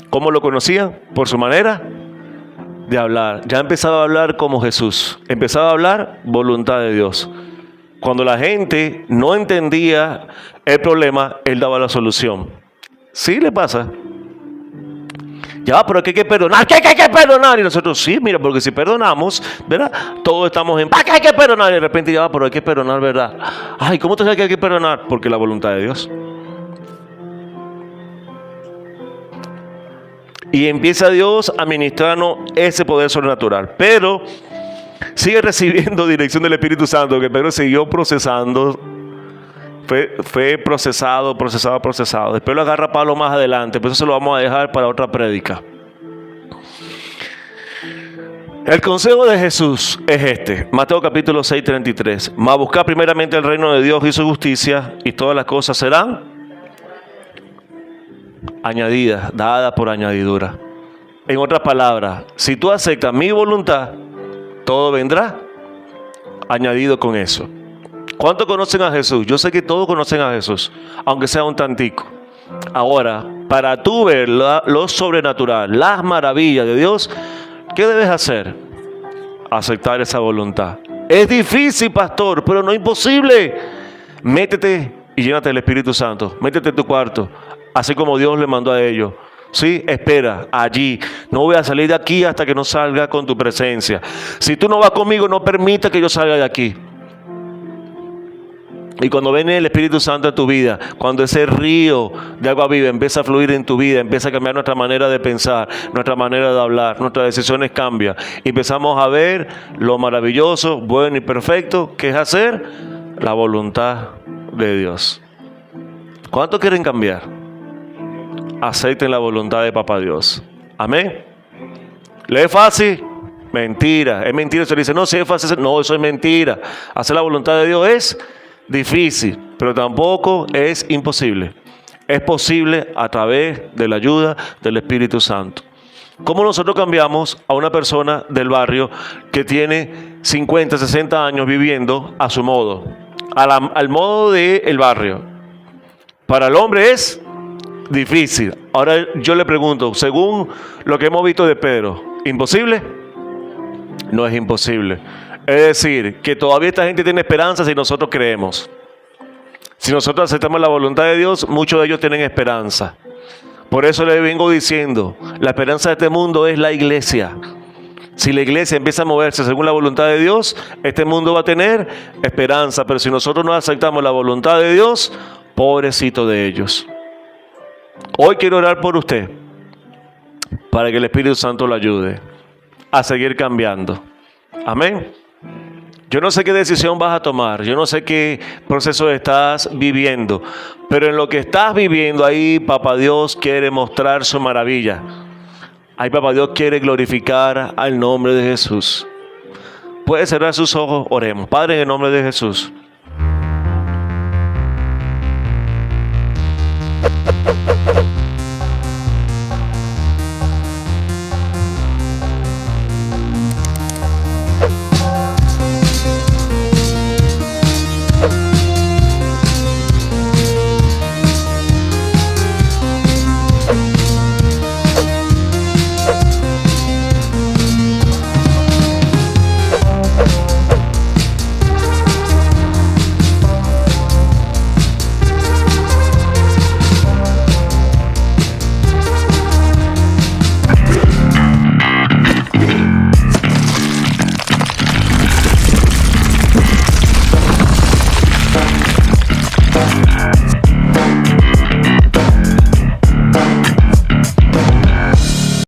[SPEAKER 1] ¿Cómo lo conocían? Por su manera de hablar. Ya empezaba a hablar como Jesús. Empezaba a hablar voluntad de Dios. Cuando la gente no entendía el problema, Él daba la solución. ¿Sí le pasa? Ya, pero que hay que perdonar. ¿Qué hay que perdonar? Y nosotros, sí, mira, porque si perdonamos, ¿verdad? Todos estamos en paz, que hay que perdonar. Y de repente ya, pero hay que perdonar, ¿verdad? Ay, ¿cómo te sabes que hay que perdonar? Porque la voluntad de Dios. Y empieza Dios a ministrarnos ese poder sobrenatural. Pero sigue recibiendo dirección del Espíritu Santo, que Pedro siguió procesando. Fue procesado. Después lo agarra Pablo más adelante, por eso se lo vamos a dejar para otra prédica. El consejo de Jesús es este, Mateo capítulo 6:33. Mas buscad primeramente el reino de Dios y su justicia, y todas las cosas serán añadidas, dadas por añadidura. En otras palabras, si tú aceptas mi voluntad, todo vendrá añadido con eso. ¿Cuántos conocen a Jesús? Yo sé que todos conocen a Jesús, aunque sea un tantico. Ahora, para tú ver lo sobrenatural, las maravillas de Dios, ¿qué debes hacer? Aceptar esa voluntad. Es difícil, pastor, pero no imposible. Métete y llénate del Espíritu Santo. Métete en tu cuarto, así como Dios le mandó a ellos. Sí, espera allí. No voy a salir de aquí hasta que no salga con tu presencia. Si tú no vas conmigo, no permita que yo salga de aquí. Y cuando viene el Espíritu Santo en tu vida, cuando ese río de agua viva empieza a fluir en tu vida, empieza a cambiar nuestra manera de pensar, nuestra manera de hablar, nuestras decisiones cambian. Y empezamos a ver lo maravilloso, bueno y perfecto que es hacer la voluntad de Dios. ¿Cuántos quieren cambiar? Acepten la voluntad de Papá Dios. Amén. ¿Le es fácil? Mentira. Es mentira. Se dice, no, si es fácil. No, eso es mentira. Hacer la voluntad de Dios es difícil, pero tampoco es imposible. Es posible a través de la ayuda del Espíritu Santo. ¿Cómo nosotros cambiamos a una persona del barrio que tiene 50, 60 años viviendo a su modo? Al modo del barrio. Para el hombre es difícil. Ahora yo le pregunto, según lo que hemos visto de Pedro, ¿imposible? No es imposible. Es decir, que todavía esta gente tiene esperanza si nosotros creemos. Si nosotros aceptamos la voluntad de Dios, muchos de ellos tienen esperanza. Por eso les vengo diciendo, la esperanza de este mundo es la iglesia. Si la iglesia empieza a moverse según la voluntad de Dios, este mundo va a tener esperanza. Pero si nosotros no aceptamos la voluntad de Dios, pobrecito de ellos. Hoy quiero orar por usted, para que el Espíritu Santo lo ayude a seguir cambiando. Amén. Yo no sé qué decisión vas a tomar, yo no sé qué proceso estás viviendo, pero en lo que estás viviendo ahí, Papá Dios quiere mostrar su maravilla. Ahí Papá Dios quiere glorificar al nombre de Jesús. Puede cerrar sus ojos, oremos. Padre, en el nombre de Jesús.